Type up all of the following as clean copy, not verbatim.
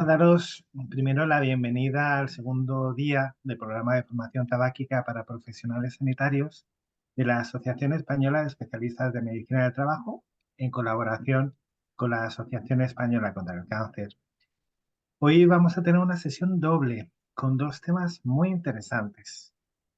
daros primero la bienvenida al segundo día del programa de formación tabáquica para profesionales sanitarios de la Asociación Española de Especialistas de Medicina del Trabajo, en colaboración con la Asociación Española contra el Cáncer. Hoy vamos a tener una sesión doble con dos temas muy interesantes.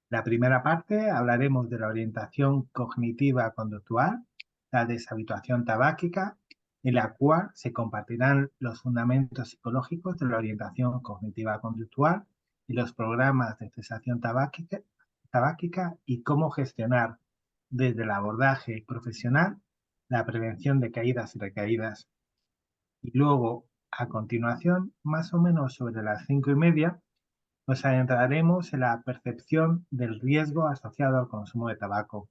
La primera parte hablaremos de la orientación cognitiva conductual, la deshabituación tabáquica, en la cual se compartirán los fundamentos psicológicos de la orientación cognitiva conductual y los programas de cesación tabáquica y cómo gestionar desde el abordaje profesional la prevención de caídas y recaídas. Y luego, a continuación, más o menos sobre las 5:30, nos adentraremos en la percepción del riesgo asociado al consumo de tabaco.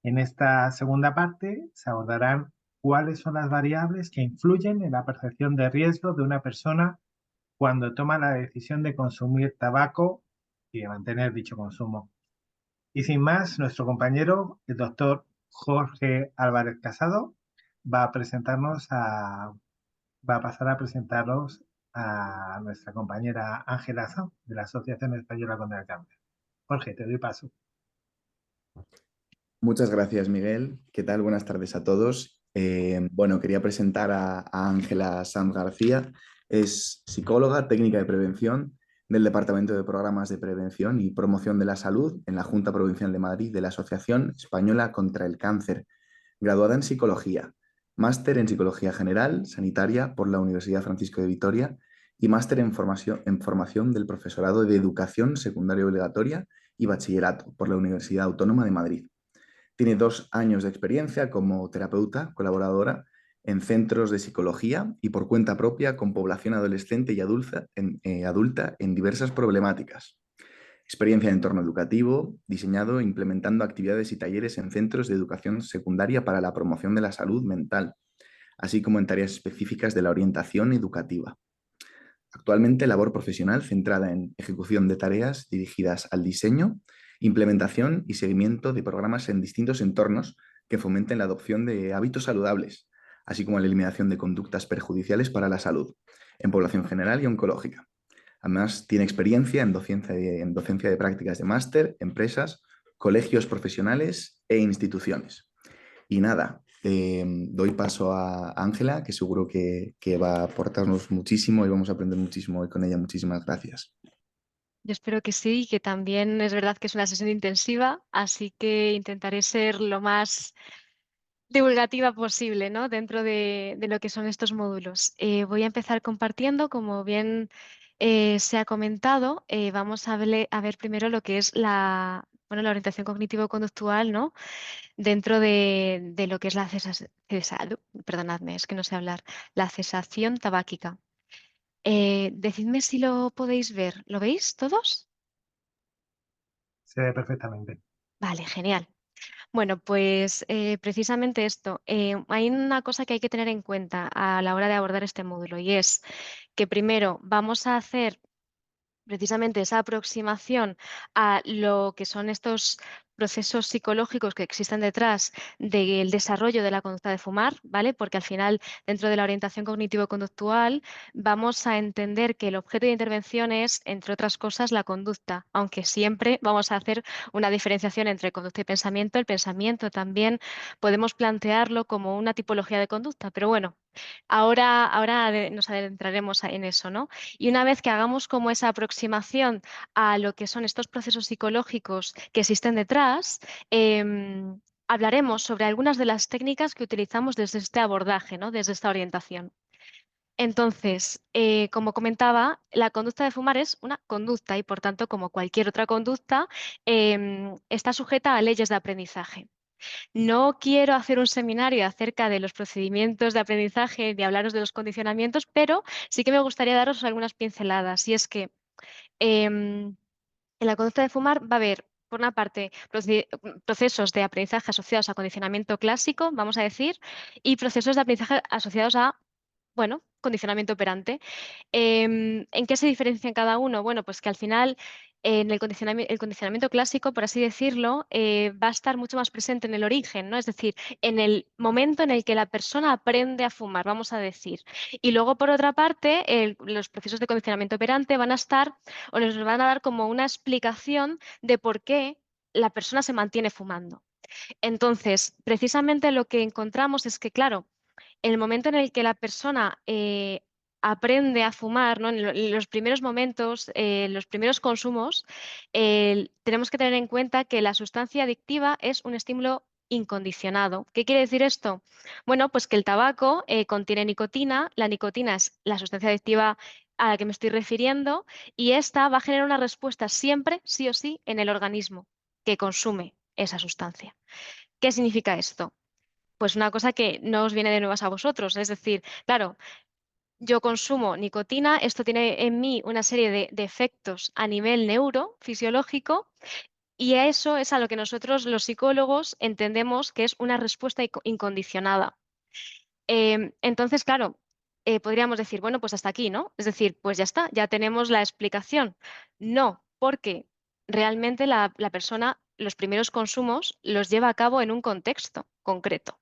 En esta segunda parte se abordarán cuáles son las variables que influyen en la percepción de riesgo de una persona cuando toma la decisión de consumir tabaco y de mantener dicho consumo. Y sin más, nuestro compañero, el doctor Jorge Álvarez Casado, va a va a pasar a presentarnos a nuestra compañera Ángela Sanz, de la Asociación Española contra el Cáncer. Jorge, te doy paso. Muchas gracias, Miguel. ¿Qué tal? Buenas tardes a todos. Quería presentar a Ángela Sanz García. Es psicóloga técnica de prevención del Departamento de Programas de Prevención y Promoción de la Salud en la Junta Provincial de Madrid de la Asociación Española contra el Cáncer. Graduada en Psicología, máster en Psicología General Sanitaria por la Universidad Francisco de Vitoria y máster en formación del profesorado de Educación Secundaria Obligatoria y Bachillerato por la Universidad Autónoma de Madrid. Tiene 2 años de experiencia como terapeuta colaboradora en centros de psicología y por cuenta propia con población adolescente y adulta en diversas problemáticas. Experiencia en entorno educativo, diseñado e implementando actividades y talleres en centros de educación secundaria para la promoción de la salud mental, así como en tareas específicas de la orientación educativa. Actualmente labor profesional centrada en ejecución de tareas dirigidas al diseño, implementación y seguimiento de programas en distintos entornos que fomenten la adopción de hábitos saludables, así como la eliminación de conductas perjudiciales para la salud, en población general y oncológica. Además, tiene experiencia en docencia de prácticas de máster, empresas, colegios profesionales e instituciones. Y nada, doy paso a Ángela, que seguro que va a aportarnos muchísimo y vamos a aprender muchísimo hoy con ella. Muchísimas gracias. Yo espero que sí, que también es verdad que es una sesión intensiva, así que intentaré ser lo más divulgativa posible, ¿no? Dentro de lo que son estos módulos. Voy a empezar compartiendo, como bien se ha comentado, vamos a ver primero lo que es la orientación cognitivo-conductual, ¿no? Dentro de lo que es perdonadme, es que no sé hablar, la cesación tabáquica. Decidme si lo podéis ver. ¿Lo veis todos? Se ve perfectamente. Vale, genial. Bueno, pues precisamente esto. Hay una cosa que hay que tener en cuenta a la hora de abordar este módulo y es que primero vamos a hacer precisamente esa aproximación a lo que son estos procesos psicológicos que existen detrás del desarrollo de la conducta de fumar, ¿vale? Porque al final, dentro de la orientación cognitivo-conductual, vamos a entender que el objeto de intervención es, entre otras cosas, la conducta, aunque siempre vamos a hacer una diferenciación entre conducta y pensamiento. El pensamiento también podemos plantearlo como una tipología de conducta, pero bueno, ahora nos adentraremos en eso, ¿no? Y una vez que hagamos como esa aproximación a lo que son estos procesos psicológicos que existen detrás, hablaremos sobre algunas de las técnicas que utilizamos desde este abordaje, ¿no? Desde esta orientación. Entonces, como comentaba, la conducta de fumar es una conducta y, por tanto, como cualquier otra conducta, está sujeta a leyes de aprendizaje. No quiero hacer un seminario acerca de los procedimientos de aprendizaje ni hablaros de los condicionamientos, pero sí que me gustaría daros algunas pinceladas. Y es que en la conducta de fumar va a haber, por una parte, procesos de aprendizaje asociados a condicionamiento clásico, vamos a decir, y procesos de aprendizaje asociados a, bueno, condicionamiento operante. ¿En qué se diferencian cada uno? Bueno, pues que al final en el condicionamiento clásico, por así decirlo, va a estar mucho más presente en el origen, ¿no? Es decir, en el momento en el que la persona aprende a fumar, vamos a decir. Y luego, por otra parte, los procesos de condicionamiento operante van a estar o nos van a dar como una explicación de por qué la persona se mantiene fumando. Entonces, precisamente lo que encontramos es que, claro, el momento en el que la persona aprende a fumar, ¿no? En los primeros momentos, los primeros consumos, tenemos que tener en cuenta que la sustancia adictiva es un estímulo incondicionado. ¿Qué quiere decir esto? Bueno, pues que el tabaco contiene nicotina, la nicotina es la sustancia adictiva a la que me estoy refiriendo y esta va a generar una respuesta siempre, sí o sí, en el organismo que consume esa sustancia. ¿Qué significa esto? Pues una cosa que no os viene de nuevas a vosotros. Es decir, claro, yo consumo nicotina, esto tiene en mí una serie de efectos a nivel neurofisiológico y a eso es a lo que nosotros los psicólogos entendemos que es una respuesta incondicionada. Entonces, claro, podríamos decir, bueno, pues hasta aquí, ¿no? Es decir, pues ya está, ya tenemos la explicación. No, porque realmente la persona los primeros consumos los lleva a cabo en un contexto concreto,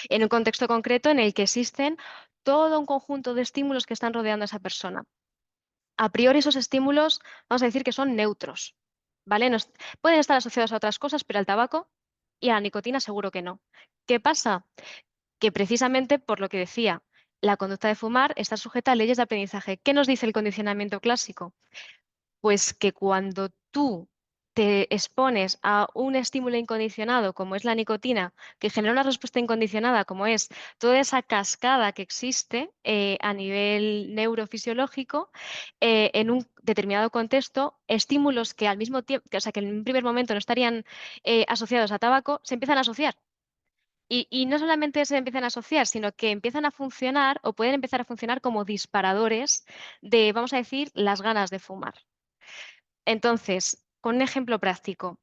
en un contexto concreto en el que existen todo un conjunto de estímulos que están rodeando a esa persona. A priori esos estímulos, vamos a decir que son neutros, ¿vale? Pueden estar asociados a otras cosas, pero al tabaco y a la nicotina seguro que no. ¿Qué pasa? Que precisamente por lo que decía, la conducta de fumar está sujeta a leyes de aprendizaje. ¿Qué nos dice el condicionamiento clásico? Pues que cuando tú te expones a un estímulo incondicionado, como es la nicotina, que genera una respuesta incondicionada, como es toda esa cascada que existe a nivel neurofisiológico, en un determinado contexto, estímulos que al mismo tiempo, o sea, que en un primer momento no estarían asociados a tabaco, se empiezan a asociar. Y no solamente se empiezan a asociar, sino que empiezan a funcionar o pueden empezar a funcionar como disparadores de, vamos a decir, las ganas de fumar. Entonces, con un ejemplo práctico,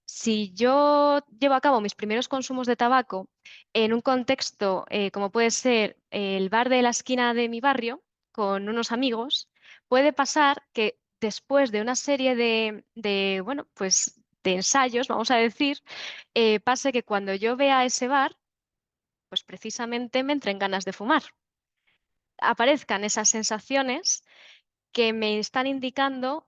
si yo llevo a cabo mis primeros consumos de tabaco en un contexto como puede ser el bar de la esquina de mi barrio, con unos amigos, puede pasar que después de una serie bueno, pues de ensayos, vamos a decir, pase que cuando yo vea ese bar, pues precisamente me entren ganas de fumar. Aparezcan esas sensaciones que me están indicando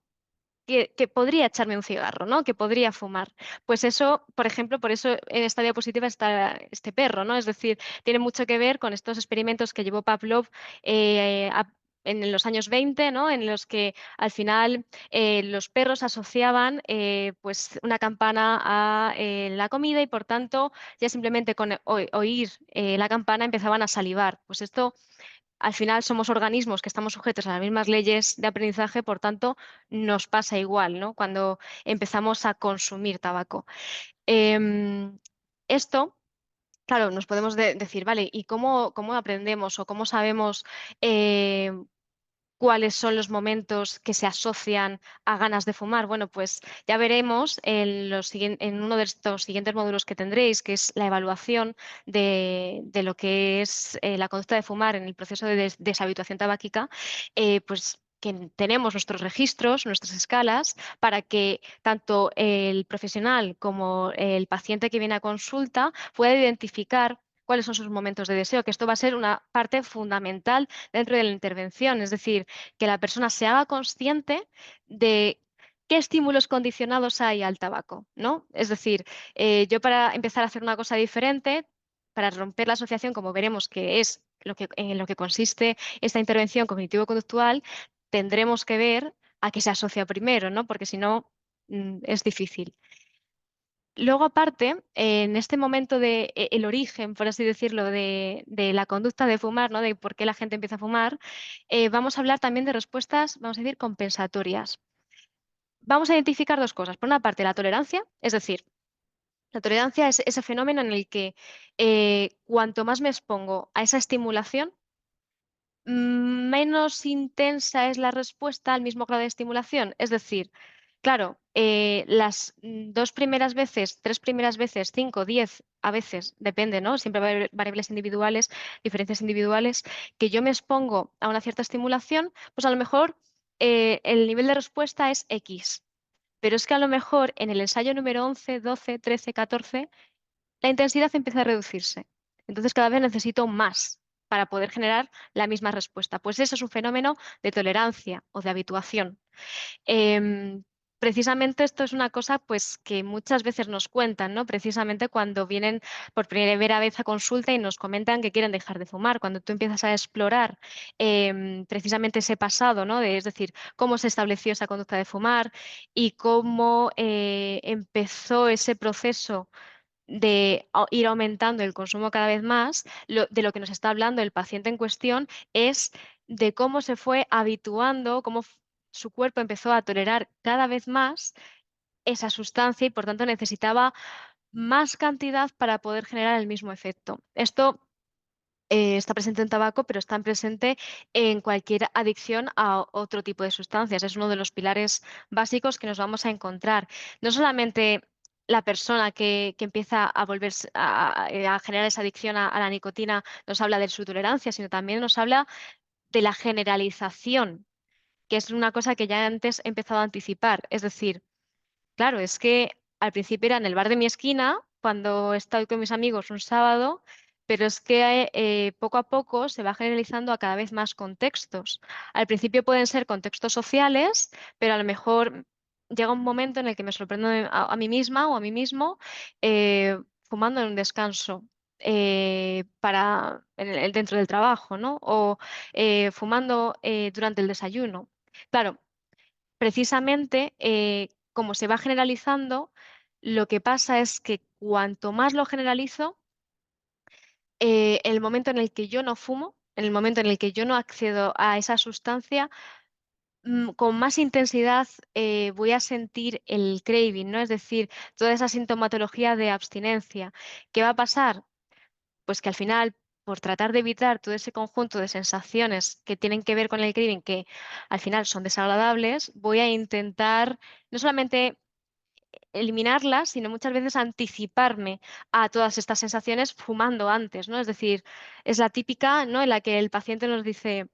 que podría echarme un cigarro, ¿no? Que podría fumar. Pues eso, por ejemplo, por eso en esta diapositiva está este perro, ¿no? Es decir, tiene mucho que ver con estos experimentos que llevó Pavlov en los años 20, ¿no? En los que al final los perros asociaban pues una campana a la comida y por tanto ya simplemente con oír la campana empezaban a salivar. Pues esto al final somos organismos que estamos sujetos a las mismas leyes de aprendizaje, por tanto, nos pasa igual, ¿no? Cuando empezamos a consumir tabaco. Em, Esto, claro, nos podemos decir, vale, ¿y cómo aprendemos o cómo sabemos cuáles son los momentos que se asocian a ganas de fumar? Bueno, pues ya veremos en uno de estos siguientes módulos que tendréis, que es la evaluación de lo que es la conducta de fumar en el proceso de deshabituación tabáquica, pues que tenemos nuestros registros, nuestras escalas, para que tanto el profesional como el paciente que viene a consulta pueda identificar cuáles son sus momentos de deseo, que esto va a ser una parte fundamental dentro de la intervención, es decir, que la persona se haga consciente de qué estímulos condicionados hay al tabaco, ¿no? Es decir, yo para empezar a hacer una cosa diferente, para romper la asociación, como veremos que es en lo que consiste esta intervención cognitivo-conductual, tendremos que ver a qué se asocia primero, ¿no? Porque si no, es difícil. Luego, aparte, en este momento de el origen, por así decirlo, de la conducta de fumar, ¿no? De por qué la gente empieza a fumar, vamos a hablar también de respuestas, vamos a decir, compensatorias. Vamos a identificar dos cosas. Por una parte, la tolerancia, es decir, la tolerancia es ese fenómeno en el que cuanto más me expongo a esa estimulación, menos intensa es la respuesta al mismo grado de estimulación. Es decir, claro, las dos primeras veces, tres primeras veces, 5, 10, a veces, depende, ¿no? Siempre va a haber variables individuales, diferencias individuales, que yo me expongo a una cierta estimulación, pues a lo mejor el nivel de respuesta es X. pero es que a lo mejor en el ensayo número 11, 12, 13, 14, la intensidad empieza a reducirse. Entonces cada vez necesito más para poder generar la misma respuesta. Pues eso es un fenómeno de tolerancia o de habituación. Em, Precisamente esto es una cosa pues, que muchas veces nos cuentan, ¿no? Precisamente cuando vienen por primera vez a consulta y nos comentan que quieren dejar de fumar. Cuando tú empiezas a explorar precisamente ese pasado, ¿no? Es decir, cómo se estableció esa conducta de fumar y cómo empezó ese proceso de ir aumentando el consumo cada vez más, de lo que nos está hablando el paciente en cuestión es de cómo se fue habituando, cómo su cuerpo empezó a tolerar cada vez más esa sustancia y por tanto necesitaba más cantidad para poder generar el mismo efecto. Esto está presente en tabaco, pero está presente en cualquier adicción a otro tipo de sustancias. Es uno de los pilares básicos que nos vamos a encontrar. No solamente la persona que empieza a volverse a generar esa adicción a la nicotina nos habla de su tolerancia, sino también nos habla de la generalización, que es una cosa que ya antes he empezado a anticipar. Es decir, claro, es que al principio era en el bar de mi esquina, cuando estoy con mis amigos un sábado, pero es que poco a poco se va generalizando a cada vez más contextos. Al principio pueden ser contextos sociales, pero a lo mejor llega un momento en el que me sorprendo a mí misma o a mí mismo fumando en un descanso. Dentro del trabajo, ¿no? O fumando durante el desayuno. Claro, precisamente, como se va generalizando, lo que pasa es que cuanto más lo generalizo, en el momento en el que yo no fumo, en el momento en el que yo no accedo a esa sustancia, con más intensidad voy a sentir el craving, ¿no? Es decir, toda esa sintomatología de abstinencia. ¿Qué va a pasar? Pues que al final, por tratar de evitar todo ese conjunto de sensaciones que tienen que ver con el craving, que al final son desagradables, voy a intentar no solamente eliminarlas, sino muchas veces anticiparme a todas estas sensaciones fumando antes, ¿no? Es decir, es la típica, ¿no? En la que el paciente nos dice,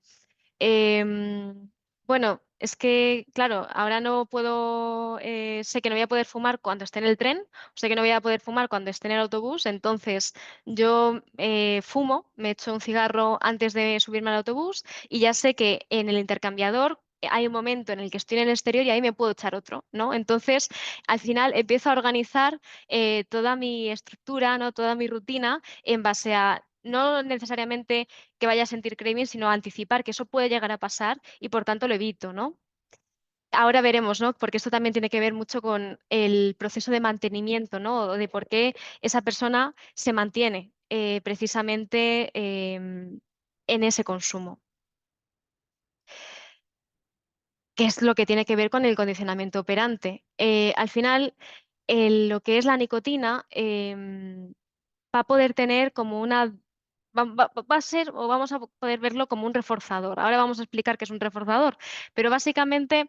bueno, es que, claro, ahora no puedo, sé que no voy a poder fumar cuando esté en el tren, sé que no voy a poder fumar cuando esté en el autobús, entonces yo fumo, me echo un cigarro antes de subirme al autobús y ya sé que en el intercambiador hay un momento en el que estoy en el exterior y ahí me puedo echar otro, ¿no? Entonces, al final empiezo a organizar toda mi estructura, ¿no? Toda mi rutina en base a no necesariamente que vaya a sentir craving, sino anticipar que eso puede llegar a pasar y por tanto lo evito, ¿no? Ahora veremos, ¿no? Porque esto también tiene que ver mucho con el proceso de mantenimiento, ¿no? De por qué esa persona se mantiene precisamente en ese consumo, que es lo que tiene que ver con el condicionamiento operante. Al final, lo que es la nicotina va a poder tener como una... Va a ser o vamos a poder verlo como un reforzador. Ahora vamos a explicar qué es un reforzador, pero básicamente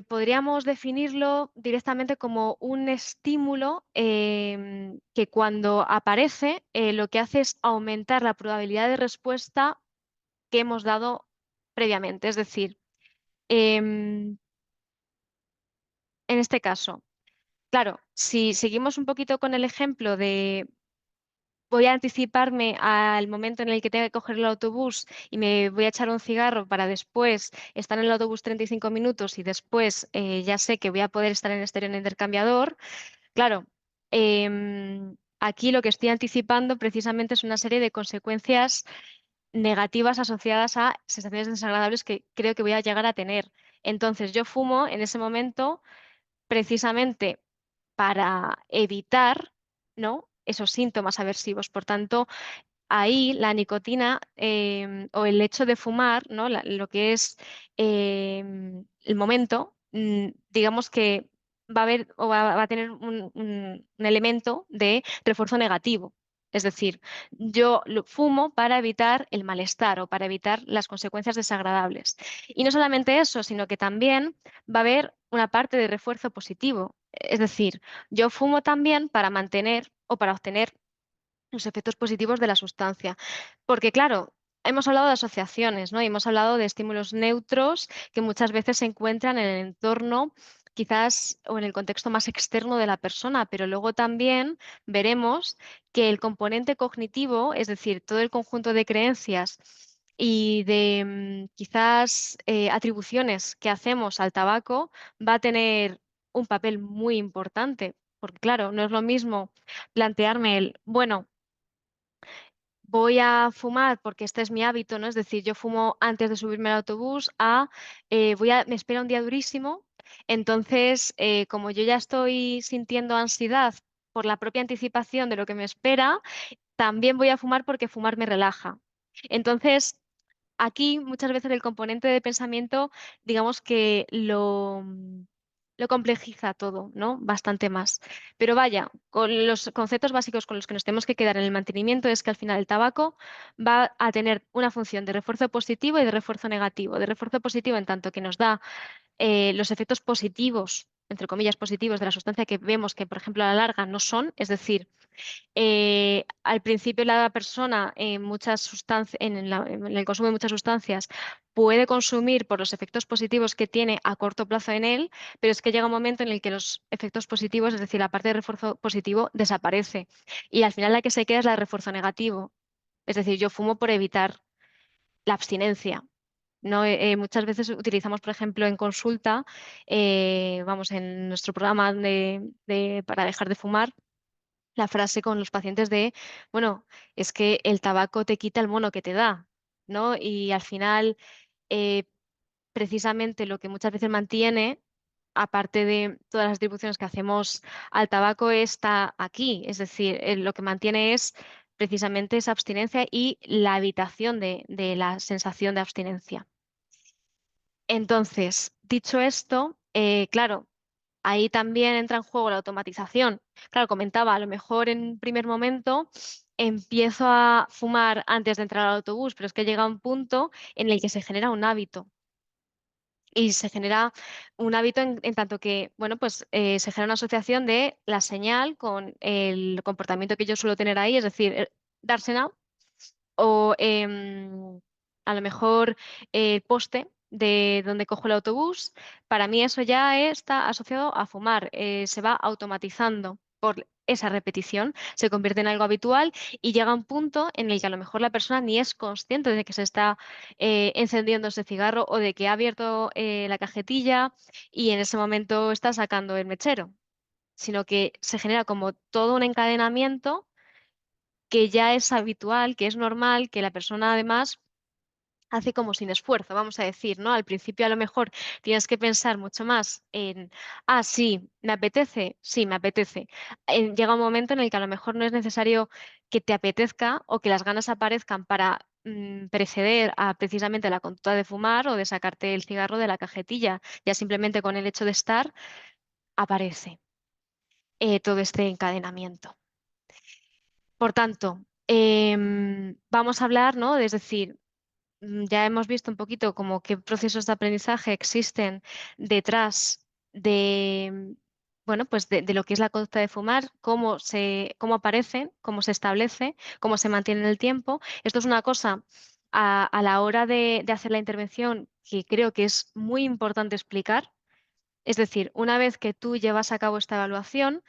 podríamos definirlo directamente como un estímulo que cuando aparece lo que hace es aumentar la probabilidad de respuesta que hemos dado previamente. Es decir, en este caso, claro, si seguimos un poquito con el ejemplo de voy a anticiparme al momento en el que tenga que coger el autobús y me voy a echar un cigarro para después estar en el autobús 35 minutos y después ya sé que voy a poder estar en el exterior en el intercambiador. Claro, aquí lo que estoy anticipando precisamente es una serie de consecuencias negativas asociadas a sensaciones desagradables que creo que voy a llegar a tener. Entonces yo fumo en ese momento precisamente para evitar, ¿no? Esos síntomas aversivos. Por tanto, ahí la nicotina o el hecho de fumar, ¿no? Lo que es el momento, digamos que va a haber o va a tener un elemento de refuerzo negativo. Es decir, yo lo fumo para evitar el malestar o para evitar las consecuencias desagradables. Y no solamente eso, sino que también va a haber una parte de refuerzo positivo. Es decir, yo fumo también para mantener o para obtener los efectos positivos de la sustancia. Porque, claro, hemos hablado de asociaciones, ¿no? Y hemos hablado de estímulos neutros que muchas veces se encuentran en el entorno quizás o en el contexto más externo de la persona, pero luego también veremos que el componente cognitivo, es decir, todo el conjunto de creencias y de quizás atribuciones que hacemos al tabaco va a tener un papel muy importante, porque claro, no es lo mismo plantearme el, bueno, voy a fumar porque este es mi hábito, ¿no? Es decir, yo fumo antes de subirme al autobús me espera un día durísimo, entonces como yo ya estoy sintiendo ansiedad por la propia anticipación de lo que me espera, también voy a fumar porque fumar me relaja. Entonces, aquí muchas veces el componente de pensamiento, digamos que lo complejiza todo, ¿no? Bastante más. Pero vaya, con los conceptos básicos con los que nos tenemos que quedar en el mantenimiento es que al final el tabaco va a tener una función de refuerzo positivo y de refuerzo negativo. De refuerzo positivo en tanto que nos da los efectos positivos, entre comillas positivos, de la sustancia que vemos que, por ejemplo, a la larga no son, es decir, al principio la persona en muchas sustancias, en el consumo de muchas sustancias puede consumir por los efectos positivos que tiene a corto plazo en él, pero es que llega un momento en el que los efectos positivos, es decir, la parte de refuerzo positivo, desaparece. Y al final la que se queda es la de refuerzo negativo. Es decir, yo fumo por evitar la abstinencia. No, muchas veces utilizamos, por ejemplo, en consulta, vamos, en nuestro programa para dejar de fumar, la frase con los pacientes de, bueno, es que el tabaco te quita el mono que te da, ¿no? Y al final, eh, precisamente lo que muchas veces mantiene, aparte de todas las atribuciones que hacemos al tabaco, está aquí. Es decir, lo que mantiene es precisamente esa abstinencia y la evitación de la sensación de abstinencia. Entonces, dicho esto, claro, ahí también entra en juego la automatización. Claro, comentaba, a lo mejor en un primer momento empiezo a fumar antes de entrar al autobús, pero es que llega un punto en el que se genera un hábito. Y se genera un hábito en tanto que, bueno, pues se genera una asociación de la señal con el comportamiento que yo suelo tener ahí, es decir, dársena o a lo mejor el poste de donde cojo el autobús, para mí eso ya está asociado a fumar, se va automatizando por esa repetición, se convierte en algo habitual y llega un punto en el que a lo mejor la persona ni es consciente de que se está encendiendo ese cigarro o de que ha abierto la cajetilla y en ese momento está sacando el mechero, sino que se genera como todo un encadenamiento que ya es habitual, que es normal, que la persona además hace como sin esfuerzo, vamos a decir, ¿no? Al principio a lo mejor tienes que pensar mucho más en, sí, me apetece, sí, me apetece. Llega un momento en el que a lo mejor no es necesario que te apetezca o que las ganas aparezcan para preceder a precisamente la conducta de fumar o de sacarte el cigarro de la cajetilla. Ya simplemente con el hecho de estar aparece todo este encadenamiento. Por tanto, vamos a hablar, ¿no? Es decir, ya hemos visto un poquito como qué procesos de aprendizaje existen detrás de, bueno, pues de lo que es la conducta de fumar, cómo aparecen, cómo se establece, cómo se mantiene en el tiempo. Esto es una cosa a la hora de hacer la intervención que creo que es muy importante explicar. Es decir, una vez que tú llevas a cabo esta evaluación,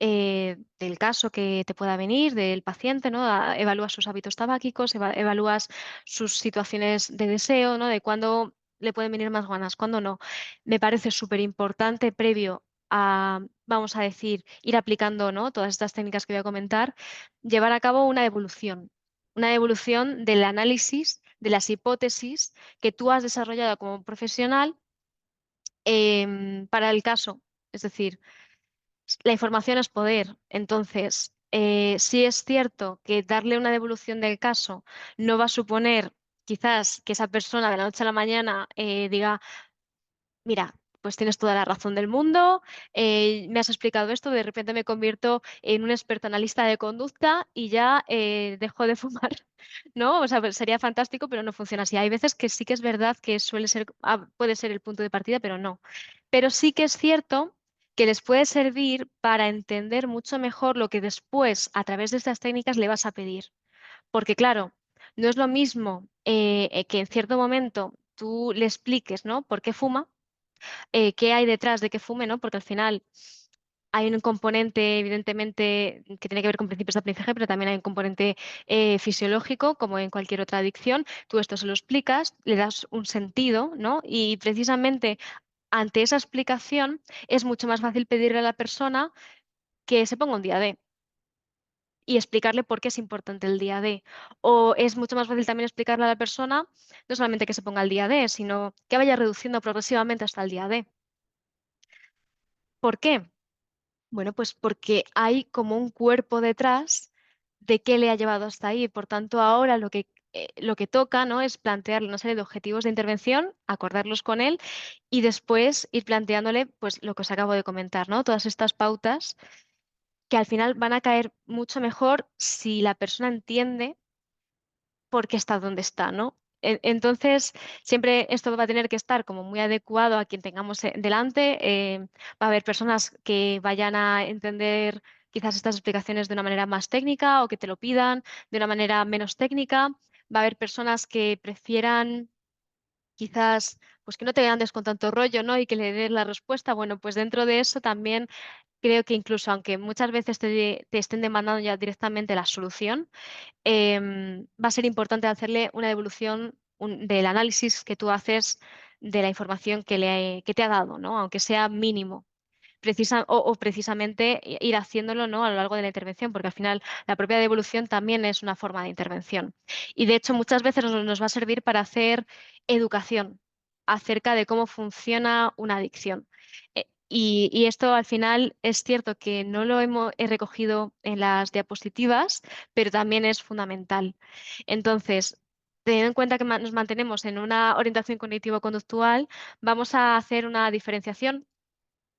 del caso que te pueda venir, del paciente, ¿no? Evalúas sus hábitos tabáquicos, evalúas sus situaciones de deseo, ¿no? De cuándo le pueden venir más ganas, cuándo no. Me parece súper importante previo a, vamos a decir, ir aplicando, ¿no? Todas estas técnicas que voy a comentar, llevar a cabo una evolución del análisis de las hipótesis que tú has desarrollado como profesional para el caso. Es decir, la información es poder. Entonces, sí es cierto que darle una devolución del caso no va a suponer quizás que esa persona de la noche a la mañana diga, mira, pues tienes toda la razón del mundo, me has explicado esto, de repente me convierto en un experto analista de conducta y ya dejo de fumar, ¿no? O sea, pues sería fantástico, pero no funciona así. Hay veces que sí que es verdad que suele ser, puede ser el punto de partida, pero no. Pero sí que es cierto que les puede servir para entender mucho mejor lo que después, a través de estas técnicas, le vas a pedir. Porque claro, no es lo mismo que en cierto momento tú le expliques, ¿no? ¿Por qué fuma? qué hay detrás de que fume, ¿no? Porque al final hay un componente, evidentemente, que tiene que ver con principios de aprendizaje, pero también hay un componente fisiológico, como en cualquier otra adicción. Tú esto se lo explicas, le das un sentido, ¿no? Y precisamente ante esa explicación es mucho más fácil pedirle a la persona que se ponga un día D y explicarle por qué es importante el día D. O es mucho más fácil también explicarle a la persona no solamente que se ponga el día D, sino que vaya reduciendo progresivamente hasta el día D. ¿Por qué? Bueno, pues porque hay como un cuerpo detrás de qué le ha llevado hasta ahí. Por tanto, ahora lo que toca, ¿no? Es plantearle una serie de objetivos de intervención, acordarlos con él y después ir planteándole pues, lo que os acabo de comentar, ¿no? Todas estas pautas que al final van a caer mucho mejor si la persona entiende por qué está donde está, ¿no? Entonces, siempre esto va a tener que estar como muy adecuado a quien tengamos delante. Va a haber personas que vayan a entender quizás estas explicaciones de una manera más técnica o que te lo pidan de una manera menos técnica. Va a haber personas que prefieran quizás pues que no te andes con tanto rollo, ¿no? Y que le des la respuesta. Bueno, pues dentro de eso también creo que incluso aunque muchas veces te estén demandando ya directamente la solución, va a ser importante hacerle una devolución del análisis que tú haces de la información que te ha dado, ¿no? Aunque sea mínimo. O precisamente ir haciéndolo, ¿no? A lo largo de la intervención, porque al final la propia devolución también es una forma de intervención. Y de hecho muchas veces nos va a servir para hacer educación acerca de cómo funciona una adicción. Y esto al final es cierto que no lo he recogido en las diapositivas, pero también es fundamental. Entonces, teniendo en cuenta que nos mantenemos en una orientación cognitivo-conductual, vamos a hacer una diferenciación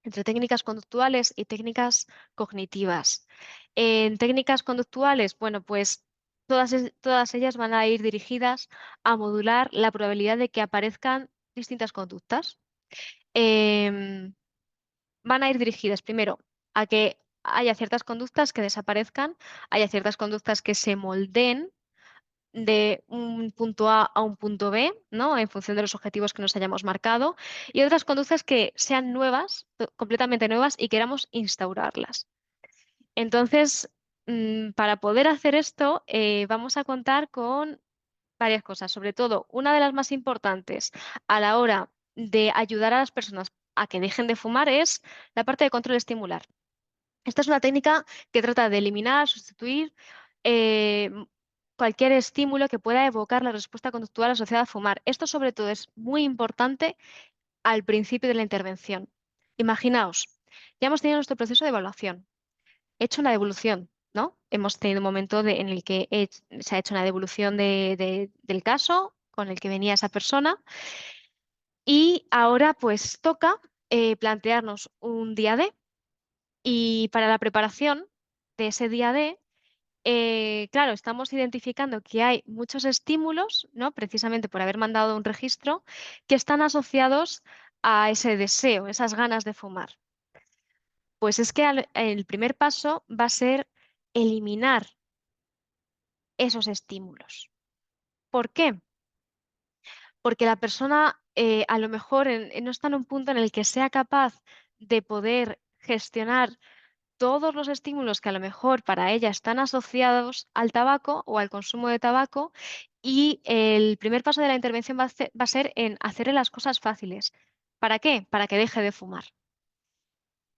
entre técnicas conductuales y técnicas cognitivas. En técnicas conductuales, bueno, pues todas ellas van a ir dirigidas a modular la probabilidad de que aparezcan distintas conductas. Em, Van a ir dirigidas primero a que haya ciertas conductas que desaparezcan, haya ciertas conductas que se moldeen de un punto A un punto B, ¿no? En función de los objetivos que nos hayamos marcado, y otras conductas que sean nuevas, completamente nuevas, y queramos instaurarlas. Entonces, para poder hacer esto, vamos a contar con varias cosas. Sobre todo, una de las más importantes a la hora de ayudar a las personas a que dejen de fumar es la parte de control estimular. Esta es una técnica que trata de eliminar, sustituir eh, cualquier estímulo que pueda evocar la respuesta conductual asociada a fumar. Esto sobre todo es muy importante al principio de la intervención. Imaginaos, ya hemos tenido nuestro proceso de evaluación, hecho una devolución, ¿no? Hemos tenido un momento en el que se ha hecho una devolución del caso con el que venía esa persona y ahora pues toca plantearnos un día D y para la preparación de ese día D, claro, estamos identificando que hay muchos estímulos, ¿no? Precisamente por haber mandado un registro, que están asociados a ese deseo, esas ganas de fumar. Pues es que el primer paso va a ser eliminar esos estímulos. ¿Por qué? Porque la persona a lo mejor no está en un punto en el que sea capaz de poder gestionar todos los estímulos que a lo mejor para ella están asociados al tabaco o al consumo de tabaco y el primer paso de la intervención va a ser en hacerle las cosas fáciles. ¿Para qué? Para que deje de fumar.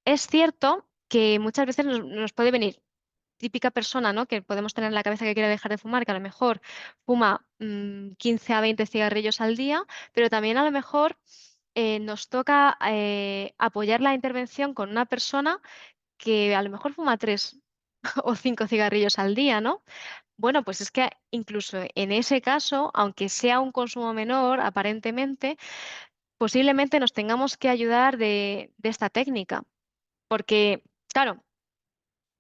Es cierto que muchas veces nos puede venir típica persona, ¿no? Que podemos tener en la cabeza que quiere dejar de fumar, que a lo mejor fuma 15 a 20 cigarrillos al día, pero también a lo mejor nos toca apoyar la intervención con una persona que a lo mejor fuma 3 o 5 cigarrillos al día, ¿no? Bueno, pues es que incluso en ese caso, aunque sea un consumo menor, aparentemente, posiblemente nos tengamos que ayudar de esta técnica, porque, claro,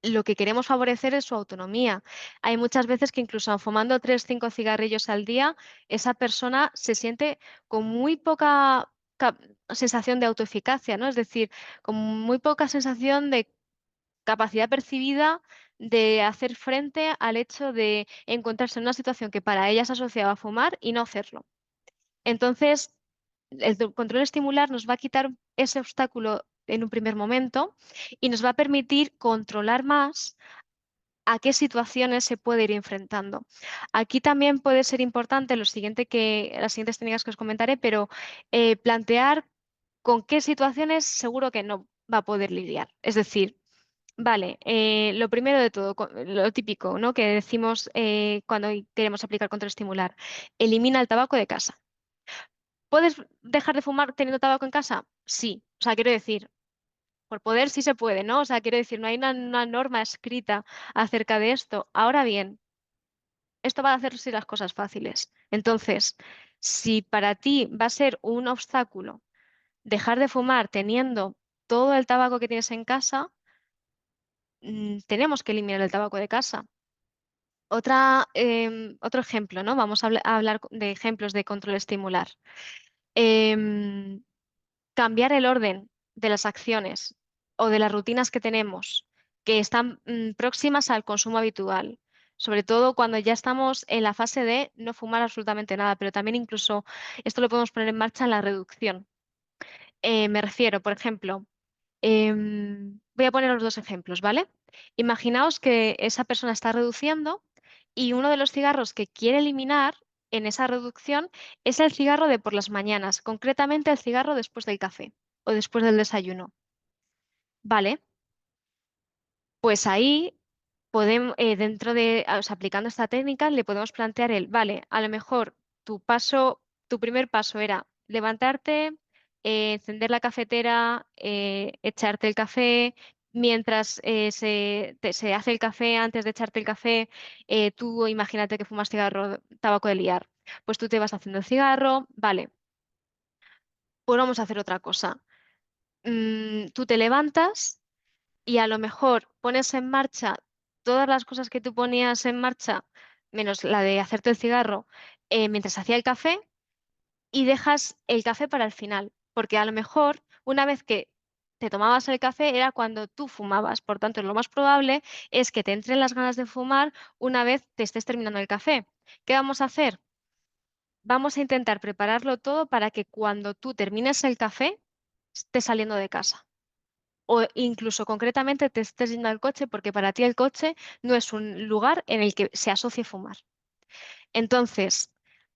lo que queremos favorecer es su autonomía. Hay muchas veces que incluso fumando 3 5 cigarrillos al día, esa persona se siente con muy poca sensación de autoeficacia, ¿no? Es decir, con muy poca sensación de capacidad percibida de hacer frente al hecho de encontrarse en una situación que para ella se asociaba a fumar y no hacerlo. Entonces, el control estimular nos va a quitar ese obstáculo en un primer momento y nos va a permitir controlar más a qué situaciones se puede ir enfrentando. Aquí también puede ser importante las siguientes técnicas que os comentaré, pero plantear con qué situaciones seguro que no va a poder lidiar. Es decir, vale, lo primero de todo, lo típico, ¿no? Que decimos cuando queremos aplicar control estimular, elimina el tabaco de casa. ¿Puedes dejar de fumar teniendo tabaco en casa? Sí. O sea, quiero decir, por poder sí se puede, ¿no? O sea, quiero decir, no hay una norma escrita acerca de esto. Ahora bien, esto va a hacerse las cosas fáciles. Entonces, si para ti va a ser un obstáculo dejar de fumar teniendo todo el tabaco que tienes en casa, tenemos que eliminar el tabaco de casa. Otro ejemplo, ¿no? Vamos a hablar de ejemplos de control estimular. Em, Cambiar el orden de las acciones o de las rutinas que tenemos que están próximas al consumo habitual, sobre todo cuando ya estamos en la fase de no fumar absolutamente nada, pero también incluso esto lo podemos poner en marcha en la reducción. Me refiero, por ejemplo, voy a poner los dos ejemplos, ¿vale? Imaginaos que esa persona está reduciendo y uno de los cigarros que quiere eliminar en esa reducción es el cigarro de por las mañanas, concretamente el cigarro después del café o después del desayuno. Vale, pues ahí podemos, o sea, aplicando esta técnica, le podemos plantear vale, a lo mejor tu primer paso era levantarte, encender la cafetera, echarte el café. Mientras se hace el café, antes de echarte el café, tú imagínate que fumas cigarro, tabaco de liar. Pues tú te vas haciendo el cigarro, vale, pues vamos a hacer otra cosa. Tú te levantas y a lo mejor pones en marcha todas las cosas que tú ponías en marcha, menos la de hacerte el cigarro, mientras hacía el café y dejas el café para el final, porque a lo mejor una vez que te tomabas el café era cuando tú fumabas, por tanto lo más probable es que te entren las ganas de fumar una vez te estés terminando el café. ¿Qué vamos a hacer? Vamos a intentar prepararlo todo para que cuando tú termines el café estés saliendo de casa o incluso concretamente te estés yendo al coche porque para ti el coche no es un lugar en el que se asocie fumar. Entonces,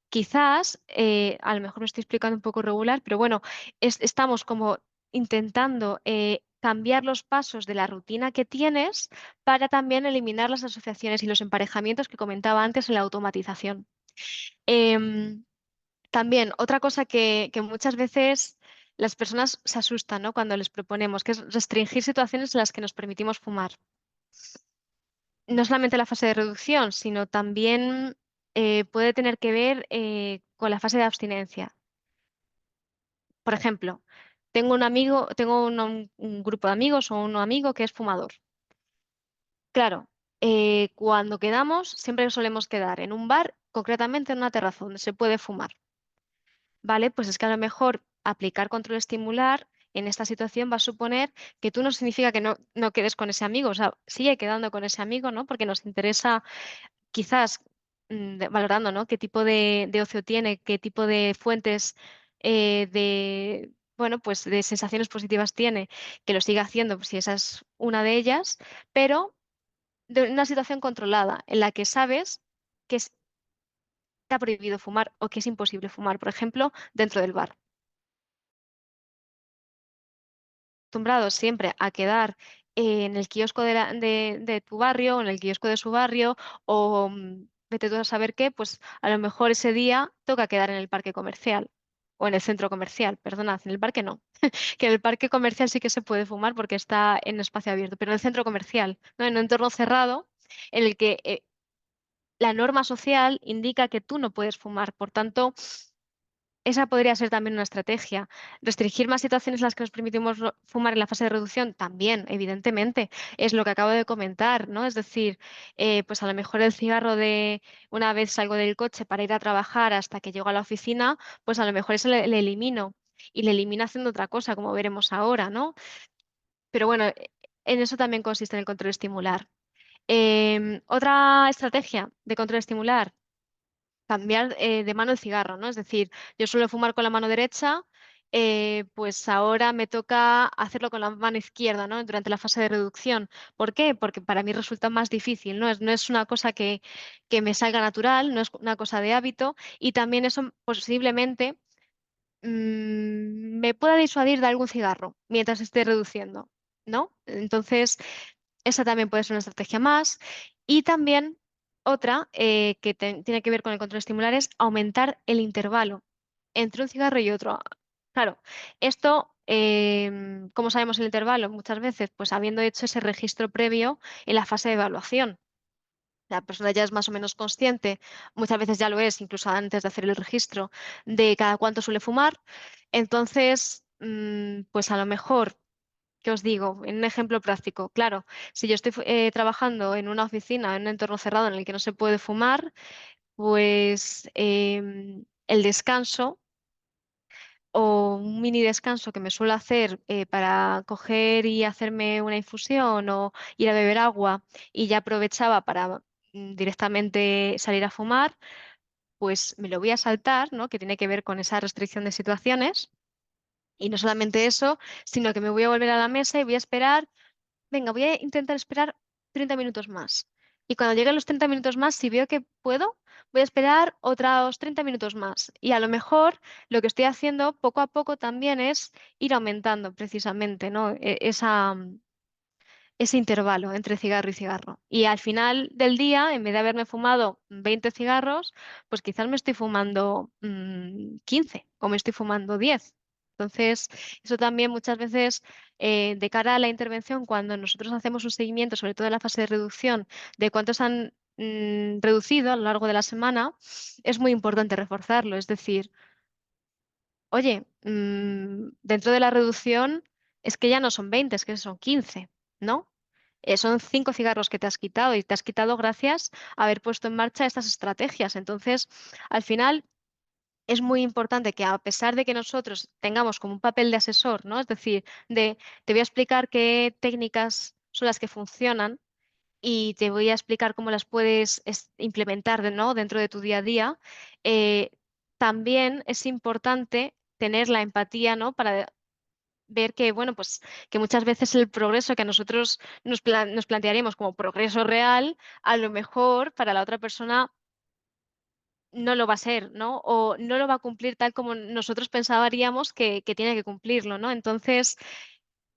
quizás, a lo mejor me estoy explicando un poco regular, pero bueno, estamos como intentando cambiar los pasos de la rutina que tienes para también eliminar las asociaciones y los emparejamientos que comentaba antes en la automatización. Em, También, otra cosa que muchas veces las personas se asustan, ¿no? Cuando les proponemos, que es restringir situaciones en las que nos permitimos fumar. No solamente la fase de reducción, sino también puede tener que ver con la fase de abstinencia. Por ejemplo, tengo un grupo de amigos o un amigo que es fumador. Claro, cuando quedamos, siempre solemos quedar en un bar, concretamente en una terraza donde se puede fumar. Vale, pues es que a lo mejor aplicar control estimular en esta situación va a suponer que tú no significa que no quedes con ese amigo, o sea, sigue quedando con ese amigo, ¿no? Porque nos interesa quizás valorando, ¿no? Qué tipo de ocio tiene, qué tipo de fuentes bueno, pues de sensaciones positivas tiene, que lo siga haciendo, pues si esa es una de ellas, pero de una situación controlada en la que sabes que está prohibido fumar o que es imposible fumar, por ejemplo, dentro del bar. Acostumbrados siempre a quedar en el kiosco de tu barrio, o en el kiosco de su barrio, o vete tú a saber qué, pues a lo mejor ese día toca quedar en el parque comercial o en el centro comercial, perdonad, en el parque no, que en el parque comercial sí que se puede fumar porque está en espacio abierto, pero en el centro comercial, ¿no? En un entorno cerrado en el que la norma social indica que tú no puedes fumar, por tanto esa podría ser también una estrategia. Restringir más situaciones en las que nos permitimos fumar en la fase de reducción, también, evidentemente, es lo que acabo de comentar, ¿no? Es decir, pues a lo mejor el cigarro de una vez salgo del coche para ir a trabajar hasta que llego a la oficina, pues a lo mejor eso le elimino y le elimino haciendo otra cosa, como veremos ahora, ¿no? Pero bueno, en eso también consiste en el control estimular. Otra estrategia de control estimular. cambiar de mano el cigarro, ¿no? Es decir, yo suelo fumar con la mano derecha, pues ahora me toca hacerlo con la mano izquierda, ¿no? Durante la fase de reducción. ¿Por qué? Porque para mí resulta más difícil, ¿no? No es una cosa que me salga natural, no es una cosa de hábito y también eso posiblemente me pueda disuadir de algún cigarro mientras esté reduciendo, ¿no? Entonces, esa también puede ser una estrategia más. Y también otra que tiene que ver con el control estimular es aumentar el intervalo entre un cigarro y otro. Claro, esto, ¿cómo sabemos el intervalo? Muchas veces, pues habiendo hecho ese registro previo en la fase de evaluación. La persona ya es más o menos consciente, muchas veces ya lo es, incluso antes de hacer el registro, de cada cuánto suele fumar. Entonces, pues a lo mejor, ¿qué os digo? En un ejemplo práctico, claro, si yo estoy trabajando en una oficina, en un entorno cerrado en el que no se puede fumar, pues el descanso o un mini descanso que me suelo hacer para coger y hacerme una infusión o ir a beber agua y ya aprovechaba para directamente salir a fumar, pues me lo voy a saltar, ¿no? Que tiene que ver con esa restricción de situaciones. Y no solamente eso, sino que me voy a volver a la mesa y voy a esperar. Venga, voy a intentar esperar 30 minutos más. Y cuando lleguen los 30 minutos más, si veo que puedo, voy a esperar otros 30 minutos más. Y a lo mejor lo que estoy haciendo poco a poco también es ir aumentando precisamente, ¿no? Ese intervalo entre cigarro y cigarro. Y al final del día, en vez de haberme fumado 20 cigarros, pues quizás me estoy fumando 15 o me estoy fumando 10. Entonces, eso también muchas veces, de cara a la intervención, cuando nosotros hacemos un seguimiento, sobre todo en la fase de reducción, de cuántos han reducido a lo largo de la semana, es muy importante reforzarlo. Es decir, oye, dentro de la reducción es que ya no son 20, es que son 15, ¿no? Son 5 cigarros que te has quitado y te has quitado gracias a haber puesto en marcha estas estrategias. Entonces, al final es muy importante que a pesar de que nosotros tengamos como un papel de asesor, ¿no? Es decir, te voy a explicar qué técnicas son las que funcionan y te voy a explicar cómo las puedes implementar, ¿no? Dentro de tu día a día. eh, También es importante tener la empatía, ¿no? Para ver que, bueno, pues que muchas veces el progreso que a nosotros nos plantearíamos como progreso real, a lo mejor para la otra persona no lo va a ser, ¿no? O no lo va a cumplir tal como nosotros pensaríamos que tiene que cumplirlo, ¿no? Entonces,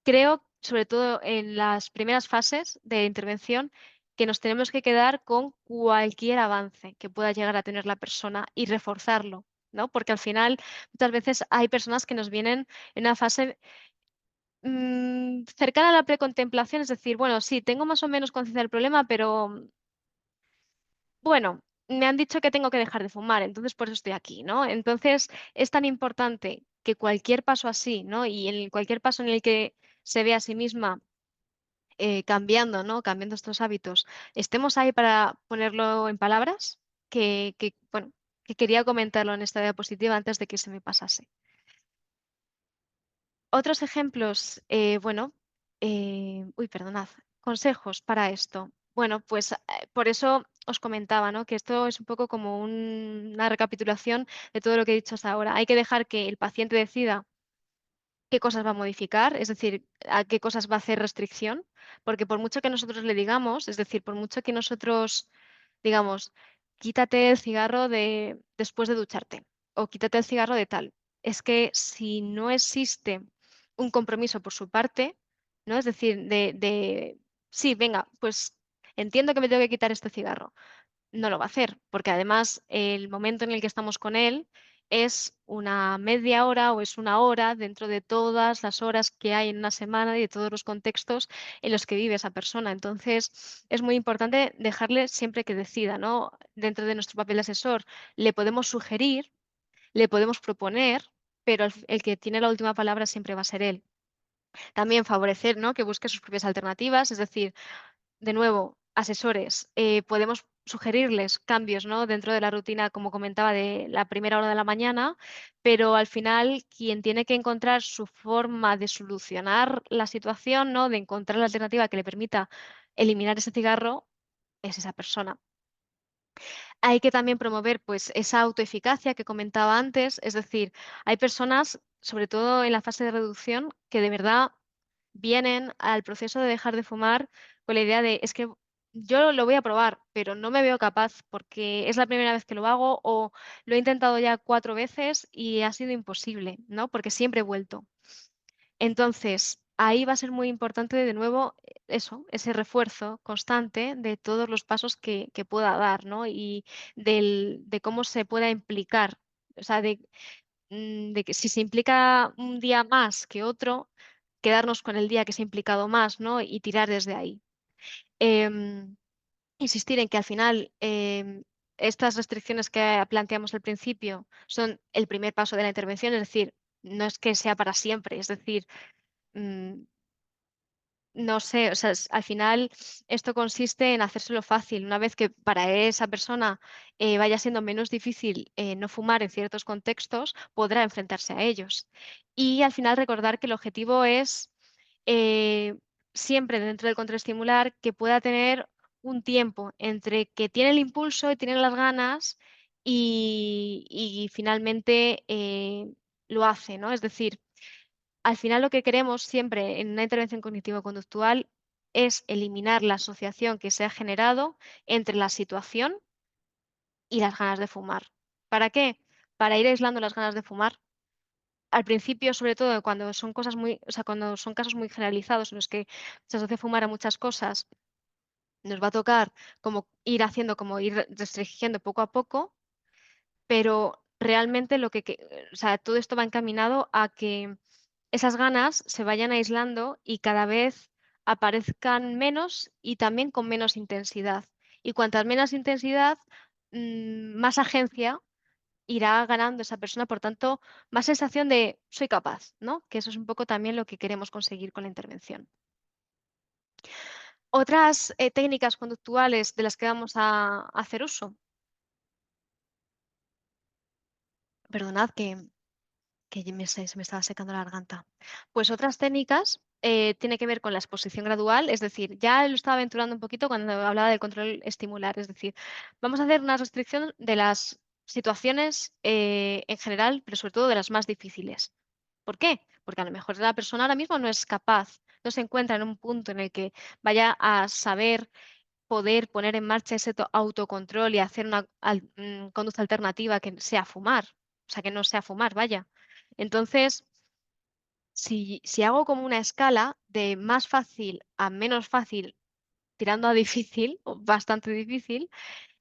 creo, sobre todo en las primeras fases de intervención, que nos tenemos que quedar con cualquier avance que pueda llegar a tener la persona y reforzarlo, ¿no? Porque al final muchas veces hay personas que nos vienen en una fase cercana a la precontemplación, es decir, bueno, sí, tengo más o menos conciencia del problema, pero bueno, me han dicho que tengo que dejar de fumar, entonces por eso estoy aquí, ¿no? Entonces es tan importante que cualquier paso así, ¿no? Y en cualquier paso en el que se ve a sí misma cambiando, ¿no? Cambiando estos hábitos, estemos ahí para ponerlo en palabras, bueno, que quería comentarlo en esta diapositiva antes de que se me pasase. Otros ejemplos, bueno, uy, perdonad, consejos para esto. Bueno, pues por eso os comentaba, ¿no? Que esto es un poco como una recapitulación de todo lo que he dicho hasta ahora. Hay que dejar que el paciente decida qué cosas va a modificar, es decir, a qué cosas va a hacer restricción, porque por mucho que nosotros le digamos, es decir, por mucho que nosotros digamos, quítate el cigarro después de ducharte o quítate el cigarro de tal, es que si no existe un compromiso por su parte, ¿no? Es decir, sí, venga, pues entiendo que me tengo que quitar este cigarro, no lo va a hacer, porque además el momento en el que estamos con él es una media hora o es una hora dentro de todas las horas que hay en una semana y de todos los contextos en los que vive esa persona. Entonces, es muy importante dejarle siempre que decida, ¿no? Dentro de nuestro papel de asesor, le podemos sugerir, le podemos proponer, pero el que tiene la última palabra siempre va a ser él. También favorecer, ¿no? Que busque sus propias alternativas, es decir, de nuevo, asesores, podemos sugerirles cambios, ¿no? Dentro de la rutina, como comentaba, de la primera hora de la mañana, pero al final quien tiene que encontrar su forma de solucionar la situación, ¿no? De encontrar la alternativa que le permita eliminar ese cigarro, es esa persona. Hay que también promover pues, esa autoeficacia que comentaba antes, es decir, hay personas, sobre todo en la fase de reducción, que de verdad vienen al proceso de dejar de fumar con la idea de, es que yo lo voy a probar, pero no me veo capaz porque es la primera vez que lo hago o lo he intentado ya 4 veces y ha sido imposible, ¿no? Porque siempre he vuelto. Entonces, ahí va a ser muy importante de nuevo eso, ese refuerzo constante de todos los pasos que pueda dar, ¿no? Y de cómo se pueda implicar. O sea, de que si se implica un día más que otro, quedarnos con el día que se ha implicado más, ¿no? Y tirar desde ahí. Em, insistir en que al final estas restricciones que planteamos al principio son el primer paso de la intervención, es decir, no es que sea para siempre, es decir, mm, no sé, o sea, al final esto consiste en hacérselo fácil. Una vez que para esa persona vaya siendo menos difícil no fumar en ciertos contextos, podrá enfrentarse a ellos. Y al final recordar que el objetivo es eh, siempre dentro del contraestimular que pueda tener un tiempo entre que tiene el impulso y tiene las ganas y finalmente lo hace, ¿no? Es decir, al final lo que queremos siempre en una intervención cognitivo-conductual es eliminar la asociación que se ha generado entre la situación y las ganas de fumar. ¿Para qué? Para ir aislando las ganas de fumar. Al principio, sobre todo cuando son cosas muy, o sea, cuando son casos muy generalizados en los que se asocia fumar a muchas cosas, nos va a tocar como ir haciendo, como ir restringiendo poco a poco, pero realmente o sea, todo esto va encaminado a que esas ganas se vayan aislando y cada vez aparezcan menos y también con menos intensidad. Y cuantas menos intensidad, más agencia irá ganando esa persona, por tanto, más sensación de soy capaz, ¿no? Que eso es un poco también lo que queremos conseguir con la intervención. Otras técnicas conductuales de las que vamos a hacer uso. Perdonad que se me estaba secando la garganta. Pues otras técnicas tiene que ver con la exposición gradual, es decir, ya lo estaba aventurando un poquito cuando hablaba del control estimular, es decir, vamos a hacer una restricción de las situaciones en general, pero sobre todo de las más difíciles. ¿Por qué? Porque a lo mejor la persona ahora mismo no es capaz, no se encuentra en un punto en el que vaya a saber poder poner en marcha ese autocontrol y hacer una conducta alternativa que sea fumar, o sea, que no sea fumar, vaya. Entonces, si hago como una escala de más fácil a menos fácil, tirando a difícil, o bastante difícil,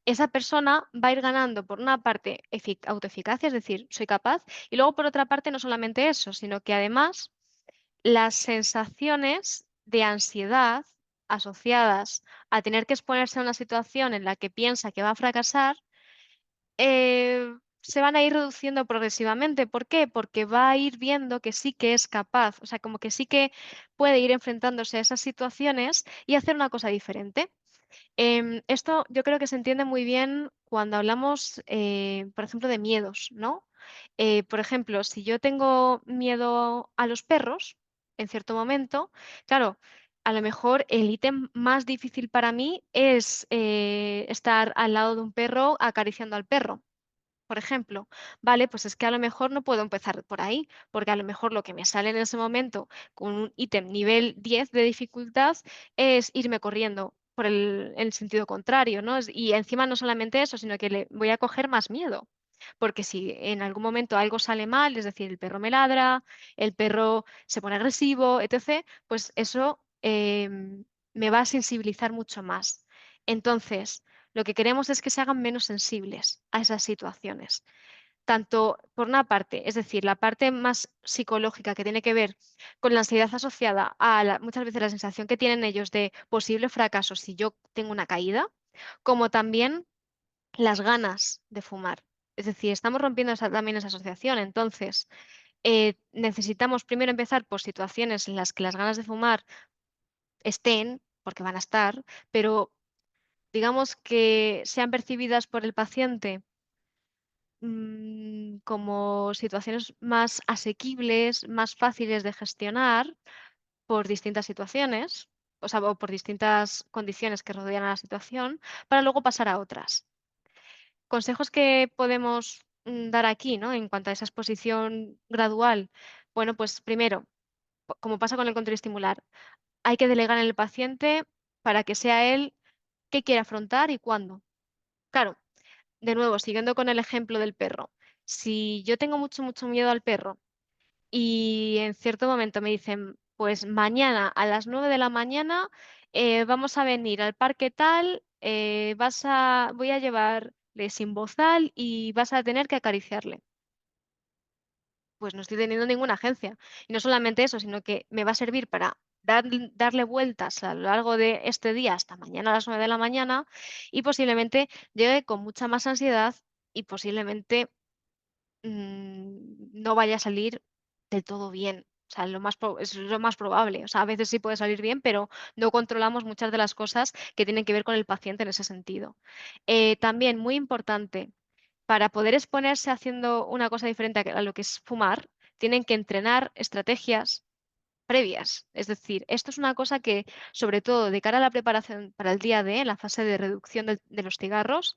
esa persona va a ir ganando por una parte autoeficacia, es decir, soy capaz, y luego por otra parte no solamente eso, sino que además las sensaciones de ansiedad asociadas a tener que exponerse a una situación en la que piensa que va a fracasar, se van a ir reduciendo progresivamente. ¿Por qué? Porque va a ir viendo que sí que es capaz, o sea, como que sí que puede ir enfrentándose a esas situaciones y hacer una cosa diferente. Esto yo creo que se entiende muy bien cuando hablamos, por ejemplo, de miedos, ¿no? Por ejemplo, si yo tengo miedo a los perros, en cierto momento, claro, a lo mejor el ítem más difícil para mí es estar al lado de un perro acariciando al perro. Por ejemplo, vale, pues es que a lo mejor no puedo empezar por ahí, porque a lo mejor lo que me sale en ese momento con un ítem nivel 10 de dificultad es irme corriendo por el sentido contrario, ¿no? Y encima no solamente eso, sino que le voy a coger más miedo. Porque si en algún momento algo sale mal, es decir, el perro me ladra, el perro se pone agresivo, etc., pues eso me va a sensibilizar mucho más. Entonces, lo que queremos es que se hagan menos sensibles a esas situaciones. Tanto por una parte, es decir, la parte más psicológica que tiene que ver con la ansiedad asociada a muchas veces la sensación que tienen ellos de posible fracaso si yo tengo una caída, como también las ganas de fumar. Es decir, estamos rompiendo también esa asociación. Entonces, necesitamos primero empezar por situaciones en las que las ganas de fumar estén, porque van a estar, pero digamos que sean percibidas por el paciente como situaciones más asequibles, más fáciles de gestionar por distintas situaciones, o sea, o por distintas condiciones que rodean a la situación, para luego pasar a otras. consejos que podemos dar aquí, ¿no? En cuanto a esa exposición gradual. Bueno, pues primero, como pasa con el control estimular, hay que delegar en el paciente para que sea él qué quiere afrontar y cuándo. Claro, de nuevo, siguiendo con el ejemplo del perro. Si yo tengo mucho, mucho miedo al perro y en cierto momento me dicen, pues mañana a las 9 de la mañana vamos a venir al parque tal, voy a llevarle sin bozal y vas a tener que acariciarle. Pues no estoy teniendo ninguna agencia. Y no solamente eso, sino que me va a servir para darle vueltas a lo largo de este día hasta mañana a las 9 de la mañana y posiblemente llegue con mucha más ansiedad y posiblemente no vaya a salir del todo bien. O sea, es lo más probable. O sea, a veces sí puede salir bien, pero no controlamos muchas de las cosas que tienen que ver con el paciente en ese sentido. También, muy importante, para poder exponerse haciendo una cosa diferente a lo que es fumar, tienen que entrenar estrategias previas. Es decir, esto es una cosa que, sobre todo de cara a la preparación para el día D, en la fase de reducción de los cigarros,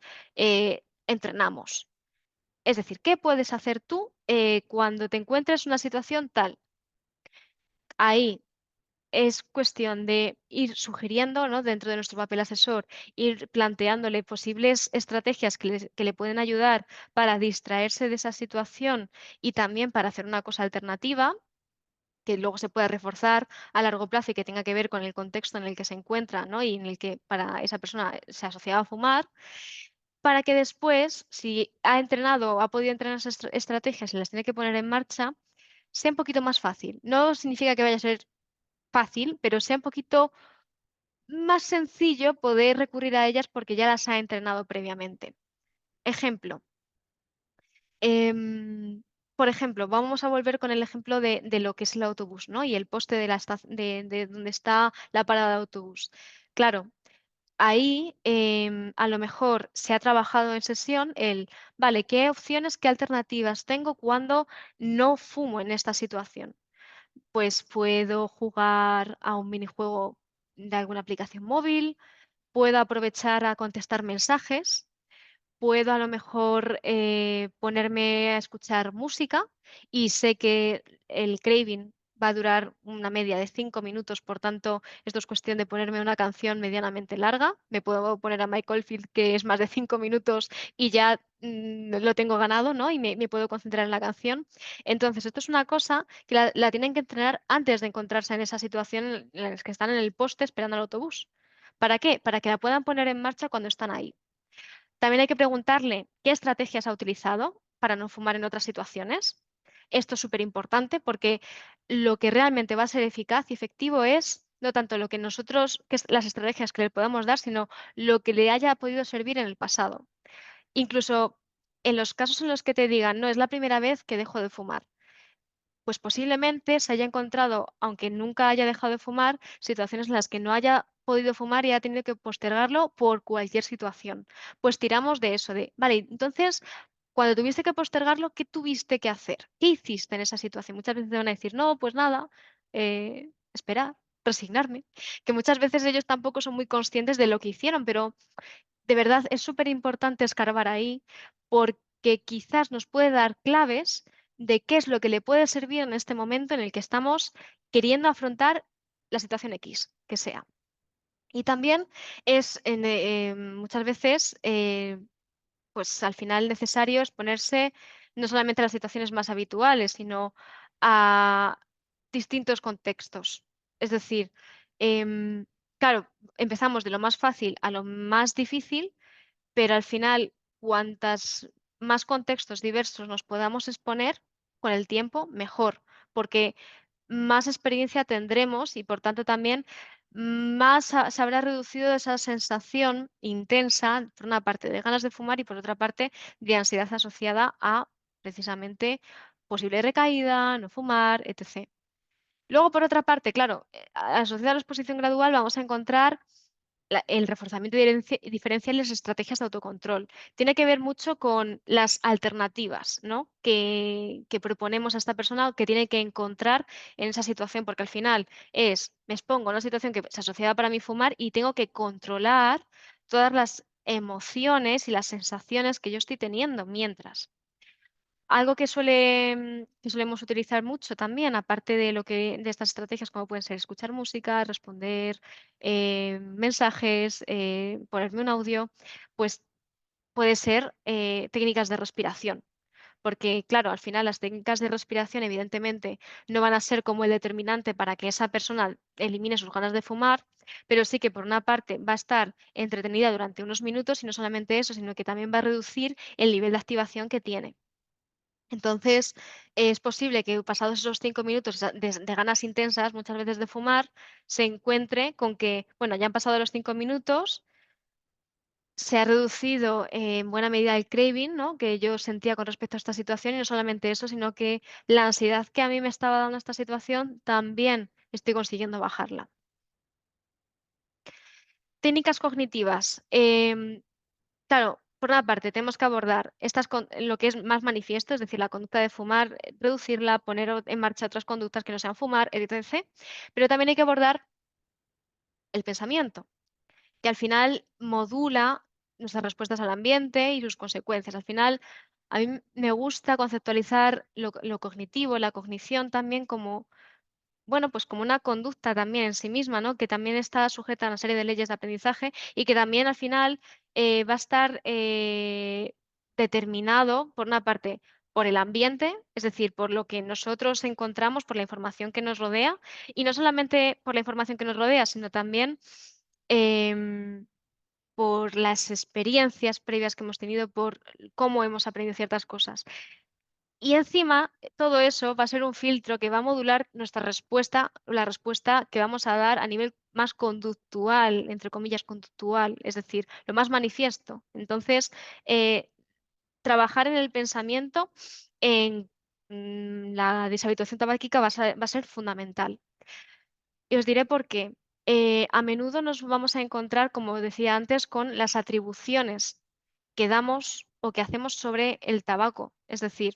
entrenamos. Es decir, ¿qué puedes hacer tú cuando te encuentres en una situación tal? Ahí es cuestión de ir sugiriendo, ¿no? Dentro de nuestro papel asesor, ir planteándole posibles estrategias que le pueden ayudar para distraerse de esa situación y también para hacer una cosa alternativa que luego se pueda reforzar a largo plazo y que tenga que ver con el contexto en el que se encuentra, ¿no? Y en el que para esa persona se asociaba a fumar, para que después, si ha entrenado o ha podido entrenar esas estrategias y las tiene que poner en marcha, sea un poquito más fácil. No significa que vaya a ser fácil, pero sea un poquito más sencillo poder recurrir a ellas porque ya las ha entrenado previamente. Ejemplo. Por ejemplo, vamos a volver con el ejemplo de lo que es el autobús, ¿no? Y el poste de donde está la parada de autobús. Claro, ahí a lo mejor se ha trabajado en sesión vale, ¿qué opciones, qué alternativas tengo cuando no fumo en esta situación? Pues puedo jugar a un minijuego de alguna aplicación móvil, puedo aprovechar a contestar mensajes, puedo a lo mejor ponerme a escuchar música y sé que el craving va a durar una media de 5 minutos, por tanto, esto es cuestión de ponerme una canción medianamente larga. Me puedo poner a Michael Field, que es más de 5 minutos y ya lo tengo ganado, ¿no? Y me puedo concentrar en la canción. Entonces, esto es una cosa que la tienen que entrenar antes de encontrarse en esa situación en la que están en el poste esperando al autobús. ¿Para qué? Para que la puedan poner en marcha cuando están ahí. También hay que preguntarle qué estrategias ha utilizado para no fumar en otras situaciones. Esto es súper importante porque lo que realmente va a ser eficaz y efectivo es no tanto lo que nosotros, las estrategias que le podamos dar, sino lo que le haya podido servir en el pasado. Incluso en los casos en los que te digan, no, es la primera vez que dejo de fumar, pues posiblemente se haya encontrado, aunque nunca haya dejado de fumar, situaciones en las que no haya podido fumar y haya tenido que postergarlo por cualquier situación. Pues tiramos de eso, vale, entonces, cuando tuviste que postergarlo, ¿qué tuviste que hacer? ¿Qué hiciste en esa situación? Muchas veces te van a decir, no, pues nada, esperar, resignarme, que muchas veces ellos tampoco son muy conscientes de lo que hicieron, pero de verdad es súper importante escarbar ahí porque quizás nos puede dar claves de qué es lo que le puede servir en este momento en el que estamos queriendo afrontar la situación X, que sea. Y también es muchas veces, pues al final necesario exponerse no solamente a las situaciones más habituales, sino a distintos contextos. Es decir, claro, empezamos de lo más fácil a lo más difícil, pero al final, cuantas más contextos diversos nos podamos exponer con el tiempo, mejor, porque más experiencia tendremos y por tanto también más se habrá reducido esa sensación intensa, por una parte de ganas de fumar y por otra parte de ansiedad asociada a precisamente posible recaída, no fumar, etc. Luego, por otra parte, claro, asociado a la exposición gradual vamos a encontrar el reforzamiento diferencial y las estrategias de autocontrol. Tiene que ver mucho con las alternativas, ¿no? que proponemos a esta persona o que tiene que encontrar en esa situación, porque al final me expongo a una situación que se asociaba para mí fumar y tengo que controlar todas las emociones y las sensaciones que yo estoy teniendo mientras. Algo que solemos utilizar mucho también, aparte de estas estrategias, como pueden ser escuchar música, responder mensajes, ponerme un audio, pues puede ser técnicas de respiración. Porque, claro, al final las técnicas de respiración, evidentemente, no van a ser como el determinante para que esa persona elimine sus ganas de fumar, pero sí que por una parte va a estar entretenida durante unos minutos y no solamente eso, sino que también va a reducir el nivel de activación que tiene. Entonces, es posible que pasados esos 5 minutos de ganas intensas, muchas veces de fumar, se encuentre con que, bueno, ya han pasado los 5 minutos, se ha reducido en buena medida el craving, ¿no?, que yo sentía con respecto a esta situación, y no solamente eso, sino que la ansiedad que a mí me estaba dando esta situación también estoy consiguiendo bajarla. Técnicas cognitivas. Claro, por una parte tenemos que abordar lo que es más manifiesto, es decir, la conducta de fumar, reducirla, poner en marcha otras conductas que no sean fumar, etc. Pero también hay que abordar el pensamiento, que al final modula nuestras respuestas al ambiente y sus consecuencias. Al final, a mí me gusta conceptualizar lo cognitivo, la cognición también como, bueno, pues como una conducta también en sí misma, ¿no?, que también está sujeta a una serie de leyes de aprendizaje y que también al final va a estar determinado, por una parte, por el ambiente, es decir, por lo que nosotros encontramos, por la información que nos rodea, y no solamente por la información que nos rodea, sino también em, por las experiencias previas que hemos tenido, por cómo hemos aprendido ciertas cosas. Y encima, todo eso va a ser un filtro que va a modular nuestra respuesta, la respuesta que vamos a dar a nivel más conductual, entre comillas, conductual, es decir, lo más manifiesto. Entonces, eh, trabajar en el pensamiento, en la deshabituación tabáquica va a ser fundamental. Y os diré por qué. A menudo nos vamos a encontrar, como decía antes, con las atribuciones que damos o que hacemos sobre el tabaco. Es decir,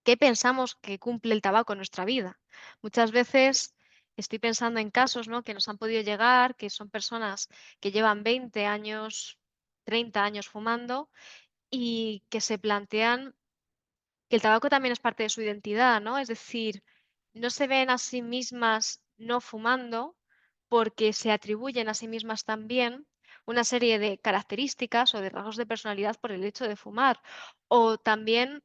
¿qué pensamos que cumple el tabaco en nuestra vida? Muchas veces estoy pensando en casos, ¿no?, que nos han podido llegar, que son personas que llevan 20 años, 30 años fumando y que se plantean que el tabaco también es parte de su identidad, ¿no? Es decir, no se ven a sí mismas no fumando porque se atribuyen a sí mismas también una serie de características o de rasgos de personalidad por el hecho de fumar. O también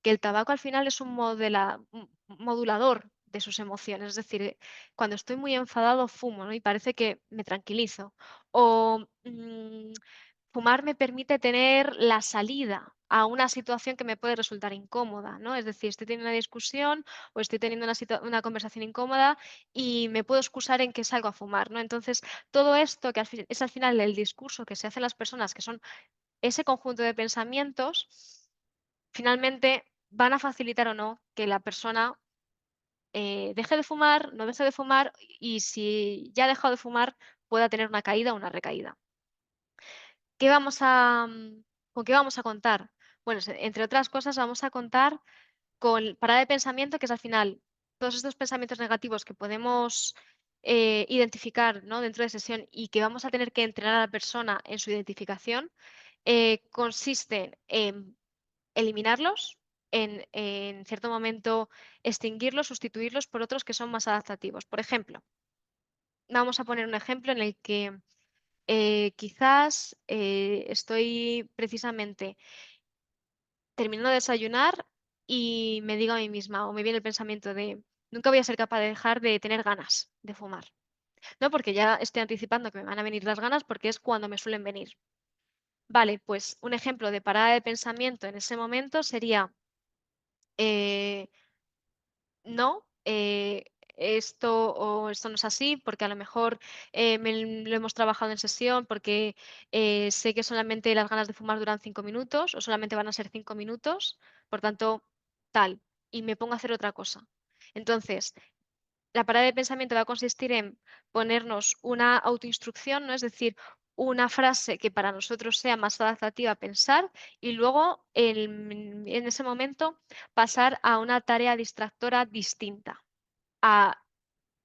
que el tabaco al final es un modulador de sus emociones. Es decir, cuando estoy muy enfadado fumo, ¿no?, y parece que me tranquilizo. O fumar me permite tener la salida a una situación que me puede resultar incómoda, ¿no? Es decir, estoy teniendo una discusión o estoy teniendo una conversación incómoda y me puedo excusar en que salgo a fumar, ¿no? Entonces, todo esto que es al final el discurso que se hacen las personas, que son ese conjunto de pensamientos, finalmente van a facilitar o no que la persona deje de fumar, no deje de fumar y si ya ha dejado de fumar pueda tener una caída o una recaída. ¿Qué vamos con qué vamos a contar? Bueno, entre otras cosas, vamos a contar con parada de pensamiento, que es al final todos estos pensamientos negativos que podemos identificar, ¿no?, dentro de sesión y que vamos a tener que entrenar a la persona en su identificación, consiste en eliminarlos, en cierto momento extinguirlos, sustituirlos por otros que son más adaptativos. Por ejemplo, vamos a poner un ejemplo en el que quizás estoy precisamente terminando de desayunar y me digo a mí misma, o me viene el pensamiento de, nunca voy a ser capaz de dejar de tener ganas de fumar, ¿no? Porque ya estoy anticipando que me van a venir las ganas porque es cuando me suelen venir. Vale, pues un ejemplo de parada de pensamiento en ese momento sería, eh, no, esto no es así, porque a lo mejor lo hemos trabajado en sesión, porque sé que solamente las ganas de fumar duran 5 minutos o solamente van a ser 5 minutos, por tanto, tal, y me pongo a hacer otra cosa. Entonces, la parada de pensamiento va a consistir en ponernos una autoinstrucción, ¿no? Es decir, una frase que para nosotros sea más adaptativa a pensar y luego en ese momento pasar a una tarea distractora distinta, a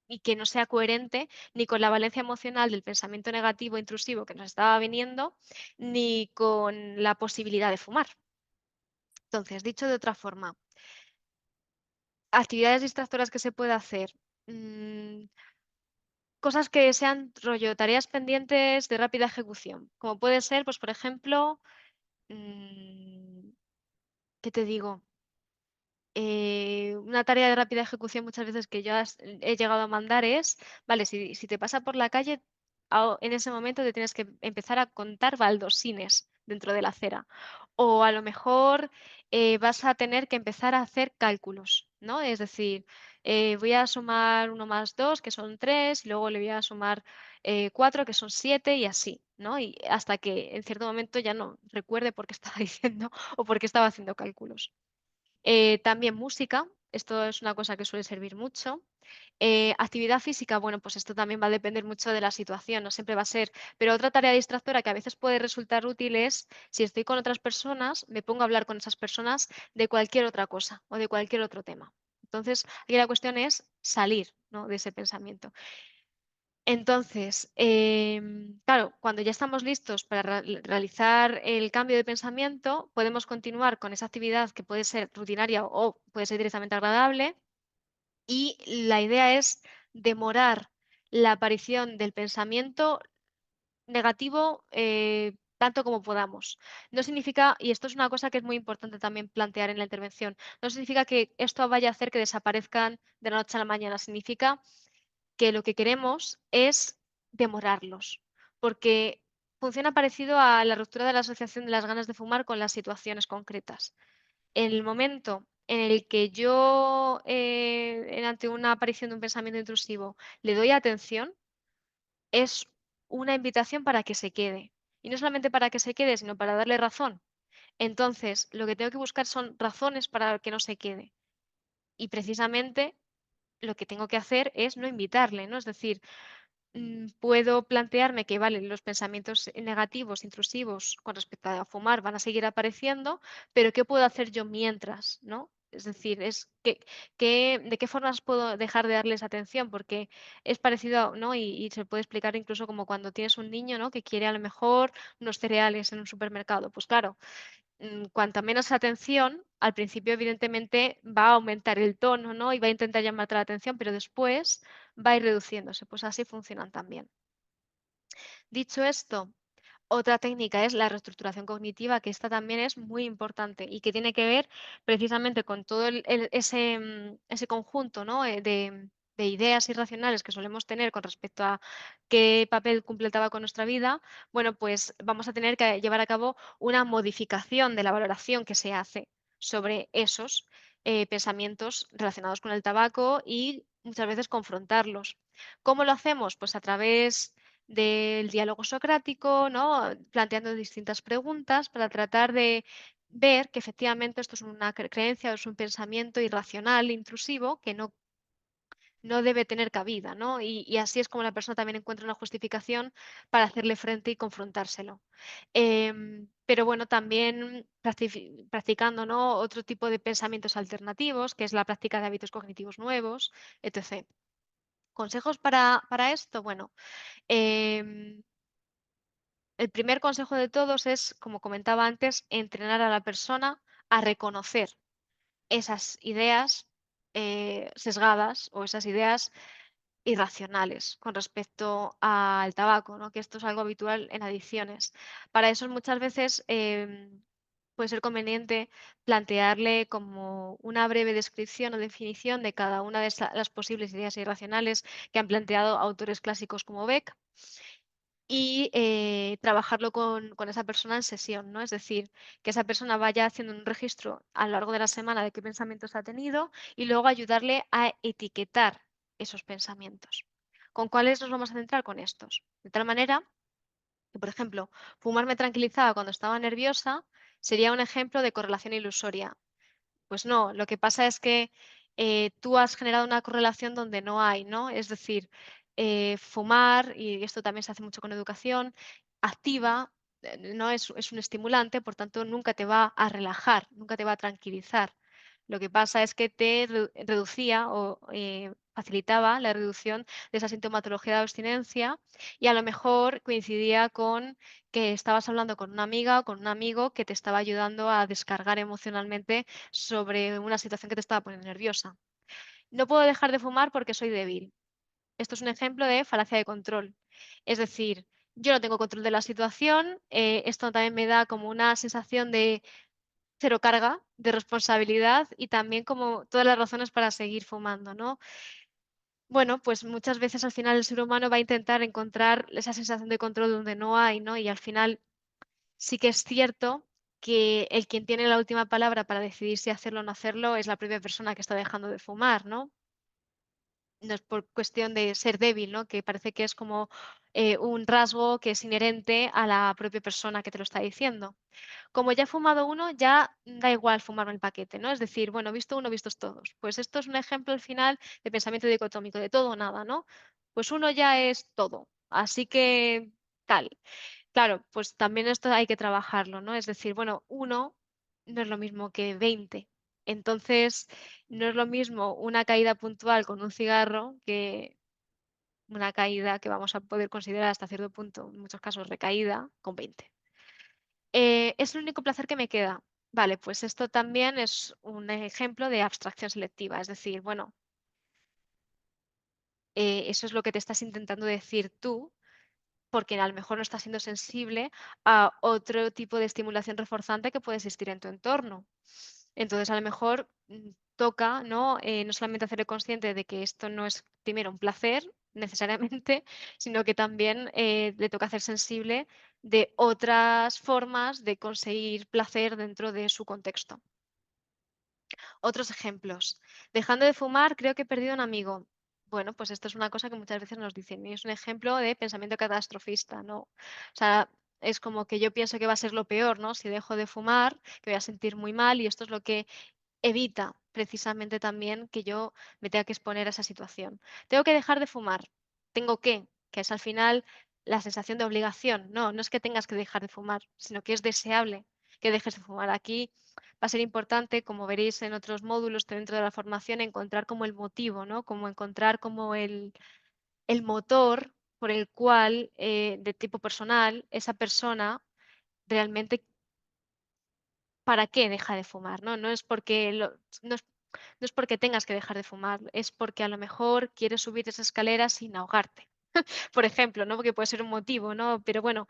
y que no sea coherente ni con la valencia emocional del pensamiento negativo intrusivo que nos estaba viniendo, ni con la posibilidad de fumar. Entonces, dicho de otra forma, actividades distractoras que se puede hacer. Cosas que sean rollo, tareas pendientes de rápida ejecución. Como puede ser, pues, por ejemplo, ¿qué te digo? Una tarea de rápida ejecución muchas veces que yo he llegado a mandar es, vale, si te pasa por la calle, en ese momento te tienes que empezar a contar baldosines dentro de la acera. O a lo mejor vas a tener que empezar a hacer cálculos, ¿no? Es decir, voy a sumar 1 más 2, que son 3, y luego le voy a sumar 4, que son 7, y así, ¿no? Y hasta que en cierto momento ya no recuerde por qué estaba diciendo o por qué estaba haciendo cálculos. También música, esto es una cosa que suele servir mucho. Actividad física, bueno, pues esto también va a depender mucho de la situación, no siempre va a ser, pero otra tarea distractora que a veces puede resultar útil es, si estoy con otras personas, me pongo a hablar con esas personas de cualquier otra cosa o de cualquier otro tema. Entonces, aquí la cuestión es salir, ¿no?, de ese pensamiento. Entonces, claro, cuando ya estamos listos para realizar el cambio de pensamiento, podemos continuar con esa actividad que puede ser rutinaria o puede ser directamente agradable, y la idea es demorar la aparición del pensamiento negativo tanto como podamos. No significa, y esto es una cosa que es muy importante también plantear en la intervención, no significa que esto vaya a hacer que desaparezcan de la noche a la mañana, significa que lo que queremos es demorarlos, porque funciona parecido a la ruptura de la asociación de las ganas de fumar con las situaciones concretas. En el momento en el que yo, ante una aparición de un pensamiento intrusivo, le doy atención, es una invitación para que se quede. Y no solamente para que se quede, sino para darle razón. Entonces, lo que tengo que buscar son razones para que no se quede. Y precisamente lo que tengo que hacer es no invitarle, ¿no? Es decir, puedo plantearme que, vale, los pensamientos negativos, intrusivos con respecto a fumar van a seguir apareciendo, pero ¿qué puedo hacer yo mientras, no? Es decir, ¿de qué formas puedo dejar de darles atención? Porque es parecido, ¿no? Y se puede explicar incluso como cuando tienes un niño, ¿no?, que quiere a lo mejor unos cereales en un supermercado. Pues claro, cuanta menos atención, al principio evidentemente va a aumentar el tono, ¿no?, y va a intentar llamarte la atención, pero después va a ir reduciéndose. Pues así funcionan también. Dicho esto, otra técnica es la reestructuración cognitiva, que esta también es muy importante y que tiene que ver precisamente con todo ese conjunto, ¿no?, de ideas irracionales que solemos tener con respecto a qué papel cumple el tabaco en nuestra vida. Bueno, pues vamos a tener que llevar a cabo una modificación de la valoración que se hace sobre esos pensamientos relacionados con el tabaco y muchas veces confrontarlos. ¿Cómo lo hacemos? Pues a través del diálogo socrático, ¿no?, planteando distintas preguntas para tratar de ver que efectivamente esto es una creencia o es un pensamiento irracional, intrusivo, que no debe tener cabida, ¿no? Y así es como la persona también encuentra una justificación para hacerle frente y confrontárselo. Pero bueno, también practicando, ¿no?, otro tipo de pensamientos alternativos, que es la práctica de hábitos cognitivos nuevos, etc. ¿Consejos para esto? Bueno, em, el primer consejo de todos es, como comentaba antes, entrenar a la persona a reconocer esas ideas sesgadas o esas ideas irracionales con respecto al tabaco, ¿no?, que esto es algo habitual en adicciones. Para eso muchas veces puede ser conveniente plantearle como una breve descripción o definición de cada una de las posibles ideas irracionales que han planteado autores clásicos como Beck, y trabajarlo con esa persona en sesión, ¿no? Es decir, que esa persona vaya haciendo un registro a lo largo de la semana de qué pensamientos ha tenido y luego ayudarle a etiquetar esos pensamientos. ¿Con cuáles nos vamos a centrar? Con estos. De tal manera que, por ejemplo, fumar me tranquilizaba cuando estaba nerviosa sería un ejemplo de correlación ilusoria. Pues no, lo que pasa es que tú has generado una correlación donde no hay, ¿no? Es decir, fumar, y esto también se hace mucho con educación, activa, no es un estimulante, por tanto nunca te va a relajar, nunca te va a tranquilizar. Lo que pasa es que te reducía o facilitaba la reducción de esa sintomatología de abstinencia y a lo mejor coincidía con que estabas hablando con una amiga o con un amigo que te estaba ayudando a descargar emocionalmente sobre una situación que te estaba poniendo nerviosa. No puedo dejar de fumar porque soy débil. Esto es un ejemplo de falacia de control. Es decir, yo no tengo control de la situación, esto también me da como una sensación de cero carga, de responsabilidad y también como todas las razones para seguir fumando, ¿no? Bueno, pues muchas veces al final el ser humano va a intentar encontrar esa sensación de control donde no hay, ¿no? Y al final sí que es cierto que el quien tiene la última palabra para decidir si hacerlo o no hacerlo es la propia persona que está dejando de fumar, ¿no? No es por cuestión de ser débil, ¿no? Que parece que es como un rasgo que es inherente a la propia persona que te lo está diciendo. Como ya he fumado uno, ya da igual fumarme el paquete, ¿no? Es decir, bueno, visto uno, vistos todos. Pues esto es un ejemplo al final de pensamiento dicotómico, de todo o nada, ¿no? Pues uno ya es todo. Así que tal. Claro, pues también esto hay que trabajarlo, ¿no? Es decir, bueno, uno no es lo mismo que 20. Entonces, no es lo mismo una caída puntual con un cigarro que una caída que vamos a poder considerar hasta cierto punto, en muchos casos recaída, con 20. Es el único placer que me queda. Vale, pues esto también es un ejemplo de abstracción selectiva. Es decir, bueno, eso es lo que te estás intentando decir tú porque a lo mejor no estás siendo sensible a otro tipo de estimulación reforzante que puede existir en tu entorno. Entonces, a lo mejor toca, ¿no? No solamente hacerle consciente de que esto no es, primero, un placer necesariamente, sino que también le toca hacer sensible de otras formas de conseguir placer dentro de su contexto. Otros ejemplos. Dejando de fumar, creo que he perdido un amigo. Bueno, pues esto es una cosa que muchas veces nos dicen y es un ejemplo de pensamiento catastrofista, ¿no? O sea, es como que yo pienso que va a ser lo peor, ¿no? Si dejo de fumar, que voy a sentir muy mal y esto es lo que evita precisamente también que yo me tenga que exponer a esa situación. Tengo que dejar de fumar. Tengo que es al final la sensación de obligación. No, no es que tengas que dejar de fumar, sino que es deseable que dejes de fumar. Aquí va a ser importante, como veréis en otros módulos dentro de la formación, encontrar como el motivo, ¿no? Como encontrar como el motor por el cual, de tipo personal, esa persona realmente para qué deja de fumar, ¿no? No es porque no es, no es porque tengas que dejar de fumar, es porque a lo mejor quieres subir esa escalera sin ahogarte, por ejemplo, ¿no? Porque puede ser un motivo, ¿no? Pero bueno,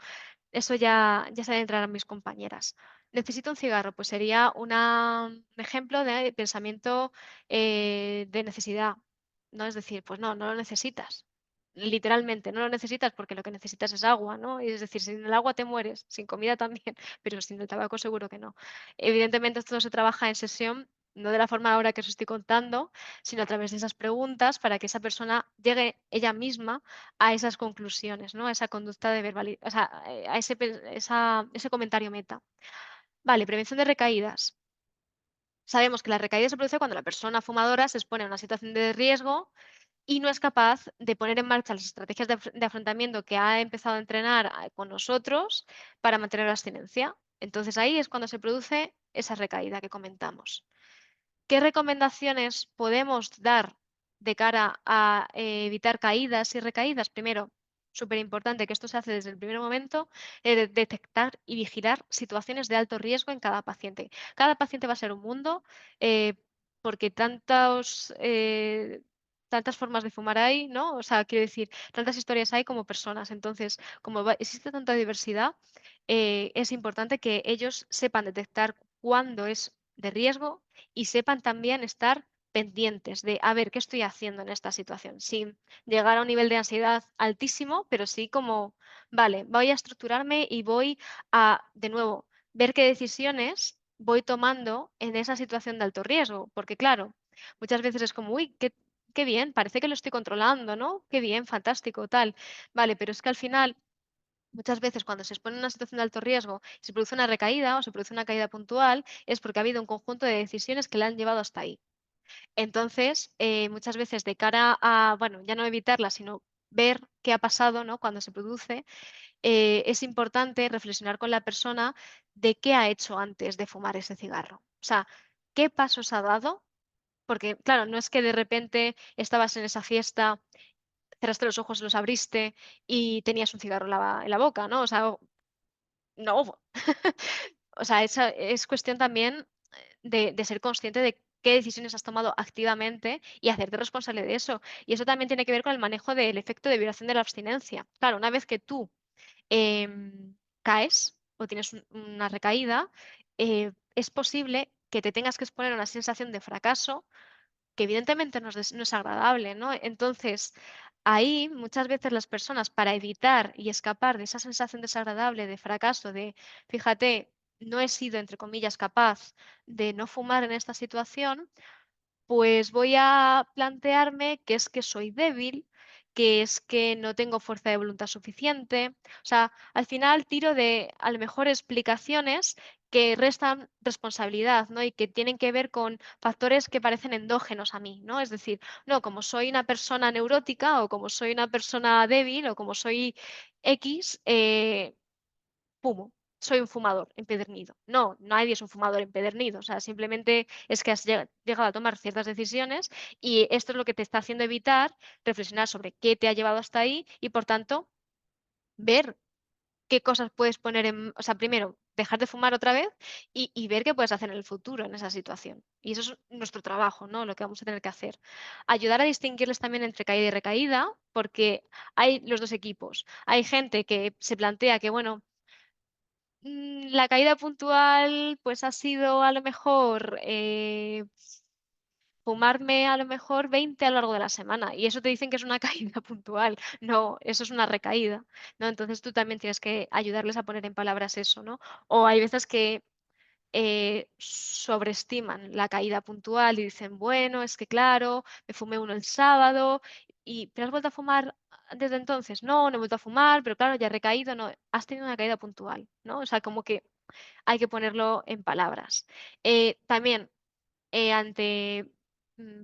eso ya se adentrarán mis compañeras. ¿Necesito un cigarro? Pues sería un ejemplo de pensamiento de necesidad, ¿no? Es decir, pues no, no lo necesitas. Literalmente, no lo necesitas porque lo que necesitas es agua, ¿no? Y es decir, sin el agua te mueres, sin comida también, pero sin el tabaco seguro que no. Evidentemente, esto no se trabaja en sesión, no de la forma ahora que os estoy contando, sino a través de esas preguntas para que esa persona llegue ella misma a esas conclusiones, ¿no? A esa conducta de verbalización, o sea, a ese comentario meta. Vale, prevención de recaídas. Sabemos que la recaída se produce cuando la persona fumadora se expone a una situación de riesgo y no es capaz de poner en marcha las estrategias de afrontamiento que ha empezado a entrenar con nosotros para mantener la abstinencia. Entonces ahí es cuando se produce esa recaída que comentamos. ¿Qué recomendaciones podemos dar de cara a evitar caídas y recaídas? Primero, súper importante que esto se hace desde el primer momento, detectar y vigilar situaciones de alto riesgo en cada paciente. Cada paciente va a ser un mundo eh, porque tantas formas de fumar hay, ¿no? O sea, quiero decir, tantas historias hay como personas. Entonces, como existe tanta diversidad, es importante que ellos sepan detectar cuándo es de riesgo y sepan también estar pendientes de a ver qué estoy haciendo en esta situación, sin llegar a un nivel de ansiedad altísimo, pero sí como, vale, voy a estructurarme y voy a, de nuevo, ver qué decisiones voy tomando en esa situación de alto riesgo, porque claro, muchas veces es como, uy, qué bien, parece que lo estoy controlando, ¿no? Qué bien, fantástico, tal. Vale, pero es que al final muchas veces cuando se expone a una situación de alto riesgo, se produce una recaída o se produce una caída puntual, es porque ha habido un conjunto de decisiones que la han llevado hasta ahí. Entonces, muchas veces de cara a, bueno, ya no evitarla, sino ver qué ha pasado, ¿no? Cuando se produce, es importante reflexionar con la persona de qué ha hecho antes de fumar ese cigarro. O sea, qué pasos ha dado, porque claro, no es que de repente estabas en esa fiesta, cerraste los ojos, los abriste y tenías un cigarro en la boca, ¿no? O sea, no. O sea, es cuestión también de ser consciente de qué decisiones has tomado activamente y hacerte responsable de eso. Y eso también tiene que ver con el manejo del efecto de violación de la abstinencia. Claro, una vez que tú caes o tienes una recaída, es posible que te tengas que exponer a una sensación de fracaso que evidentemente no es agradable, ¿no? Entonces, ahí muchas veces las personas, para evitar y escapar de esa sensación desagradable de fracaso, de, fíjate, no he sido, entre comillas, capaz de no fumar en esta situación, pues voy a plantearme que es que soy débil, que es que no tengo fuerza de voluntad suficiente. O sea, al final tiro de, a lo mejor, explicaciones que restan responsabilidad, ¿no? Y que tienen que ver con factores que parecen endógenos a mí, ¿no? Es decir, no, como soy una persona neurótica o como soy una persona débil o como soy X, fumo. Soy un fumador empedernido. No, nadie es un fumador empedernido. O sea, simplemente es que has llegado a tomar ciertas decisiones y esto es lo que te está haciendo evitar reflexionar sobre qué te ha llevado hasta ahí y, por tanto, ver qué cosas puedes poner en... O sea, primero, dejar de fumar otra vez y ver qué puedes hacer en el futuro en esa situación. Y eso es nuestro trabajo, ¿no? Lo que vamos a tener que hacer. Ayudar a distinguirles también entre caída y recaída, porque hay los dos equipos. Hay gente que se plantea que, bueno, la caída puntual, pues ha sido a lo mejor fumarme a lo mejor 20 a lo largo de la semana y eso te dicen que es una caída puntual. No, eso es una recaída, ¿no? Entonces tú también tienes que ayudarles a poner en palabras eso, ¿no? O hay veces que sobreestiman la caída puntual y dicen, bueno, es que claro, me fumé uno el sábado y ¿pero has vuelto a fumar desde entonces? No, no he vuelto a fumar, pero claro, ya he recaído, no, has tenido una caída puntual, ¿no? O sea, como que hay que ponerlo en palabras. También,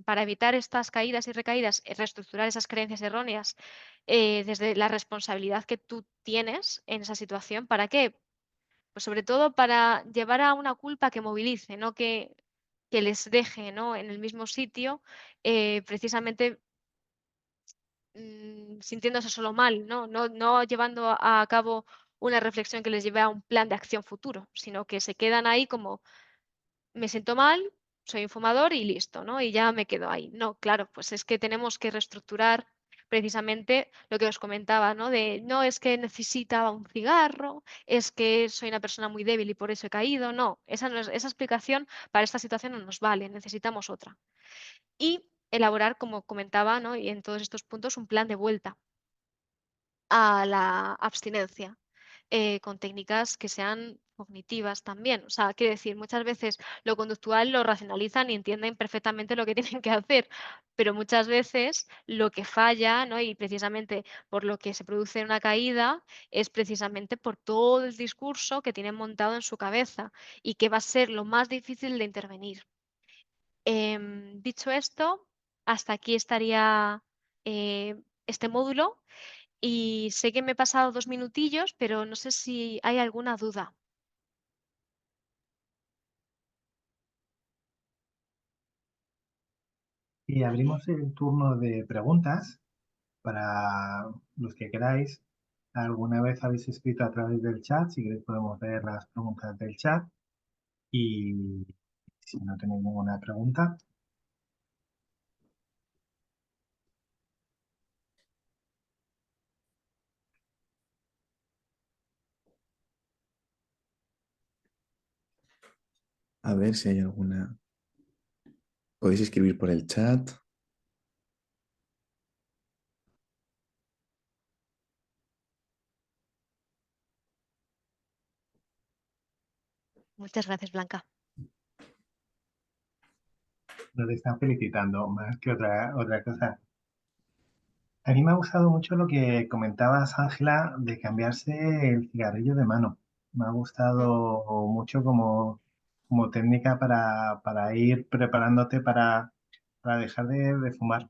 para evitar estas caídas y recaídas, reestructurar esas creencias erróneas desde la responsabilidad que tú tienes en esa situación. ¿Para qué? Pues sobre todo para llevar a una culpa que movilice, no que les deje, ¿no? En el mismo sitio, precisamente sintiéndose solo mal, ¿no? No llevando a cabo una reflexión que les lleve a un plan de acción futuro, sino que se quedan ahí como me siento mal, soy un fumador y listo, ¿no? Y ya me quedo ahí. No, claro, pues es que tenemos que reestructurar precisamente lo que os comentaba, ¿no? De no es que necesitaba un cigarro, es que soy una persona muy débil y por eso he caído. No, esa, no es- esa explicación para esta situación no nos vale, necesitamos otra. Y elaborar, como comentaba, ¿no? Y en todos estos puntos, un plan de vuelta a la abstinencia con técnicas que sean cognitivas también. O sea, quiero decir, muchas veces lo conductual lo racionalizan y entienden perfectamente lo que tienen que hacer, pero muchas veces lo que falla, ¿no? Y precisamente por lo que se produce una caída es precisamente por todo el discurso que tienen montado en su cabeza y que va a ser lo más difícil de intervenir. Dicho esto, hasta aquí estaría este módulo. Y sé que me he pasado 2 minutillos, pero no sé si hay alguna duda. Y abrimos el turno de preguntas para los que queráis. ¿Alguna vez habéis escrito a través del chat? Si queréis podemos ver las preguntas del chat. Y si no tenéis ninguna pregunta, A ver si hay alguna. Podéis escribir por el chat. Muchas gracias, Blanca. nos están felicitando más que otra cosa. A mí me ha gustado mucho lo que comentabas, Ángela, de cambiarse el cigarrillo de mano. Me ha Mm, gustado mucho como técnica para ir preparándote para dejar de fumar.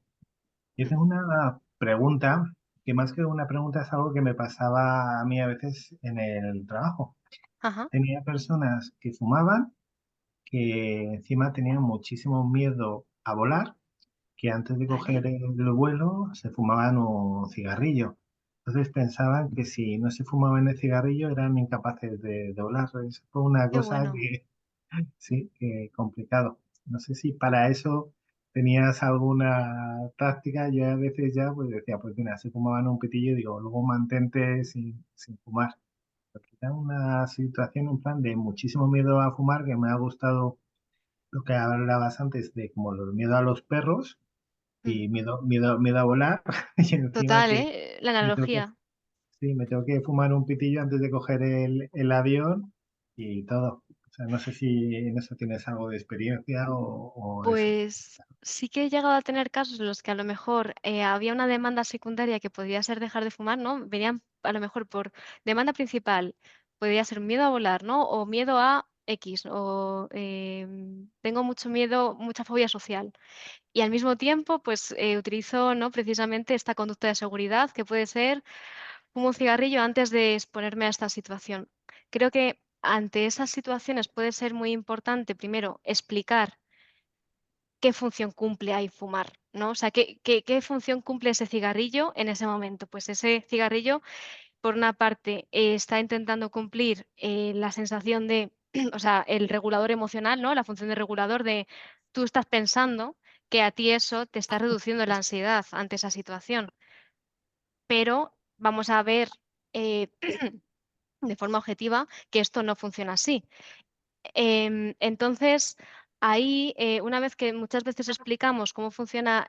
Yo tengo una pregunta, que más que una pregunta es algo que me pasaba a mí a veces en el trabajo. ajá. Tenía personas que fumaban que encima tenían muchísimo miedo a volar, que antes de ¿vale? coger el vuelo se fumaban un cigarrillo. Entonces pensaban que si no se fumaban el cigarrillo eran incapaces de volar. Eso fue una Qué cosa bueno. que sí, que complicado. No sé si para eso tenías alguna táctica. Yo a veces ya pues decía, pues mira, se fumaban un pitillo y digo, luego mantente sin fumar. Porque era una situación, un plan de muchísimo miedo a fumar, que me ha gustado lo que hablabas antes de como el miedo a los perros Mm. y miedo a volar. Y encima Total, que ¿eh? La me tengo que, analogía. sí, me tengo que fumar un pitillo antes de coger el avión y todo. O sea, no sé si en eso tienes algo de experiencia o eso. Pues sí que he llegado a tener casos en los que a lo mejor había una demanda secundaria que podía ser dejar de fumar, ¿no? Venían a lo mejor por demanda principal, podría ser miedo a volar, ¿no? O miedo a X, o tengo mucho miedo, mucha fobia social. Y al mismo tiempo, pues utilizo, ¿no? Precisamente esta conducta de seguridad que puede ser fumo un cigarrillo antes de exponerme a esta situación. Creo que ante esas situaciones puede ser muy importante, primero, explicar qué función cumple ahí fumar, ¿no? O sea, qué función cumple ese cigarrillo en ese momento. Pues ese cigarrillo, por una parte, está intentando cumplir la sensación de, o sea, el regulador emocional, ¿no? La función de regulador de tú estás pensando que a ti eso te está reduciendo la ansiedad ante esa situación, pero vamos a ver eh, de forma objetiva que esto no funciona así. Entonces, ahí, una vez que muchas veces explicamos cómo funciona,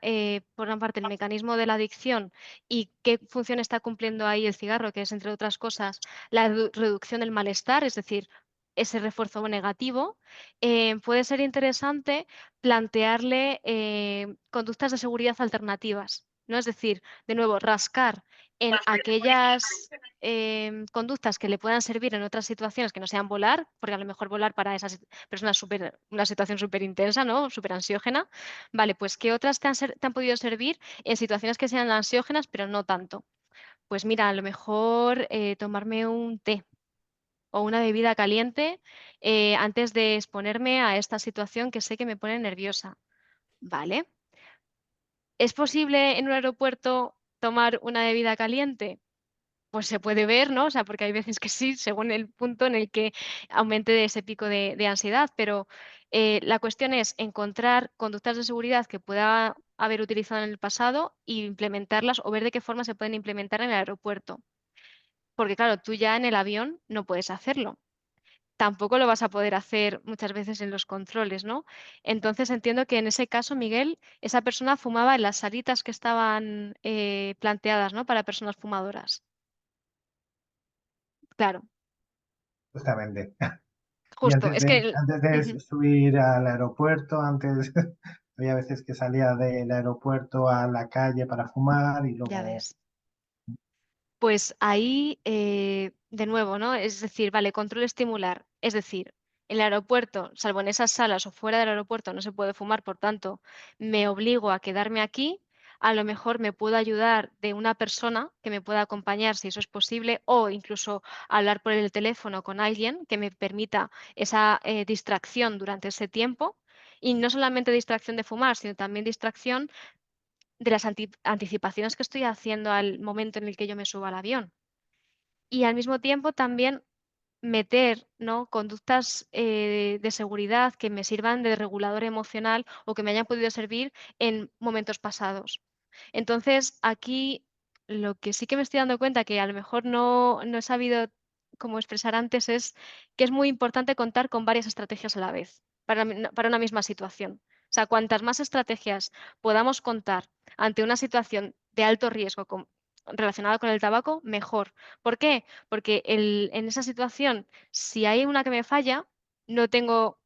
por una parte, el mecanismo de la adicción y qué función está cumpliendo ahí el cigarro, que es, entre otras cosas, la reducción del malestar, es decir, ese refuerzo negativo, puede ser interesante plantearle conductas de seguridad alternativas, ¿no? Es decir, de nuevo, rascar en aquellas conductas que le puedan servir en otras situaciones que no sean volar, porque a lo mejor volar para esas personas súper, una situación súper intensa, ¿no? Súper ansiógena. Vale, pues ¿qué otras te han podido servir en situaciones que sean ansiógenas, pero no tanto? Pues mira, a lo mejor tomarme un té o una bebida caliente antes de exponerme a esta situación que sé que me pone nerviosa. Vale. ¿Es posible en un aeropuerto tomar una bebida caliente? Pues se puede ver, ¿no? O sea, porque hay veces que sí, según el punto en el que aumente ese pico de ansiedad, pero la cuestión es encontrar conductas de seguridad que pueda haber utilizado en el pasado e implementarlas o ver de qué forma se pueden implementar en el aeropuerto. Porque claro, tú ya en el avión no puedes hacerlo. Tampoco lo vas a poder hacer muchas veces en los controles, ¿no? Entonces entiendo que en ese caso, Miguel, esa persona fumaba en las salitas que estaban planteadas, ¿no? Para personas fumadoras. Claro. Justamente. Y Justo, es que... antes de Ujú, subir al aeropuerto, antes había veces que salía del aeropuerto a la calle para fumar y ya luego, ves. Pues ahí, de nuevo, ¿no? Es decir, vale, control estimular. Es decir, en el aeropuerto, salvo en esas salas o fuera del aeropuerto, no se puede fumar, por tanto, me obligo a quedarme aquí. A lo mejor me puedo ayudar de una persona que me pueda acompañar si eso es posible, o incluso hablar por el teléfono con alguien que me permita esa distracción durante ese tiempo. Y no solamente distracción de fumar, sino también distracción de las anticipaciones que estoy haciendo al momento en el que yo me subo al avión. Y al mismo tiempo también meter, ¿no? Conductas de seguridad que me sirvan de regulador emocional o que me hayan podido servir en momentos pasados. Entonces, aquí lo que sí que me estoy dando cuenta que a lo mejor no he sabido cómo expresar antes es que es muy importante contar con varias estrategias a la vez para una misma situación. O sea, cuantas más estrategias podamos contar ante una situación de alto riesgo relacionada con el tabaco, mejor. ¿Por qué? Porque en esa situación, si hay una que me falla, no tengo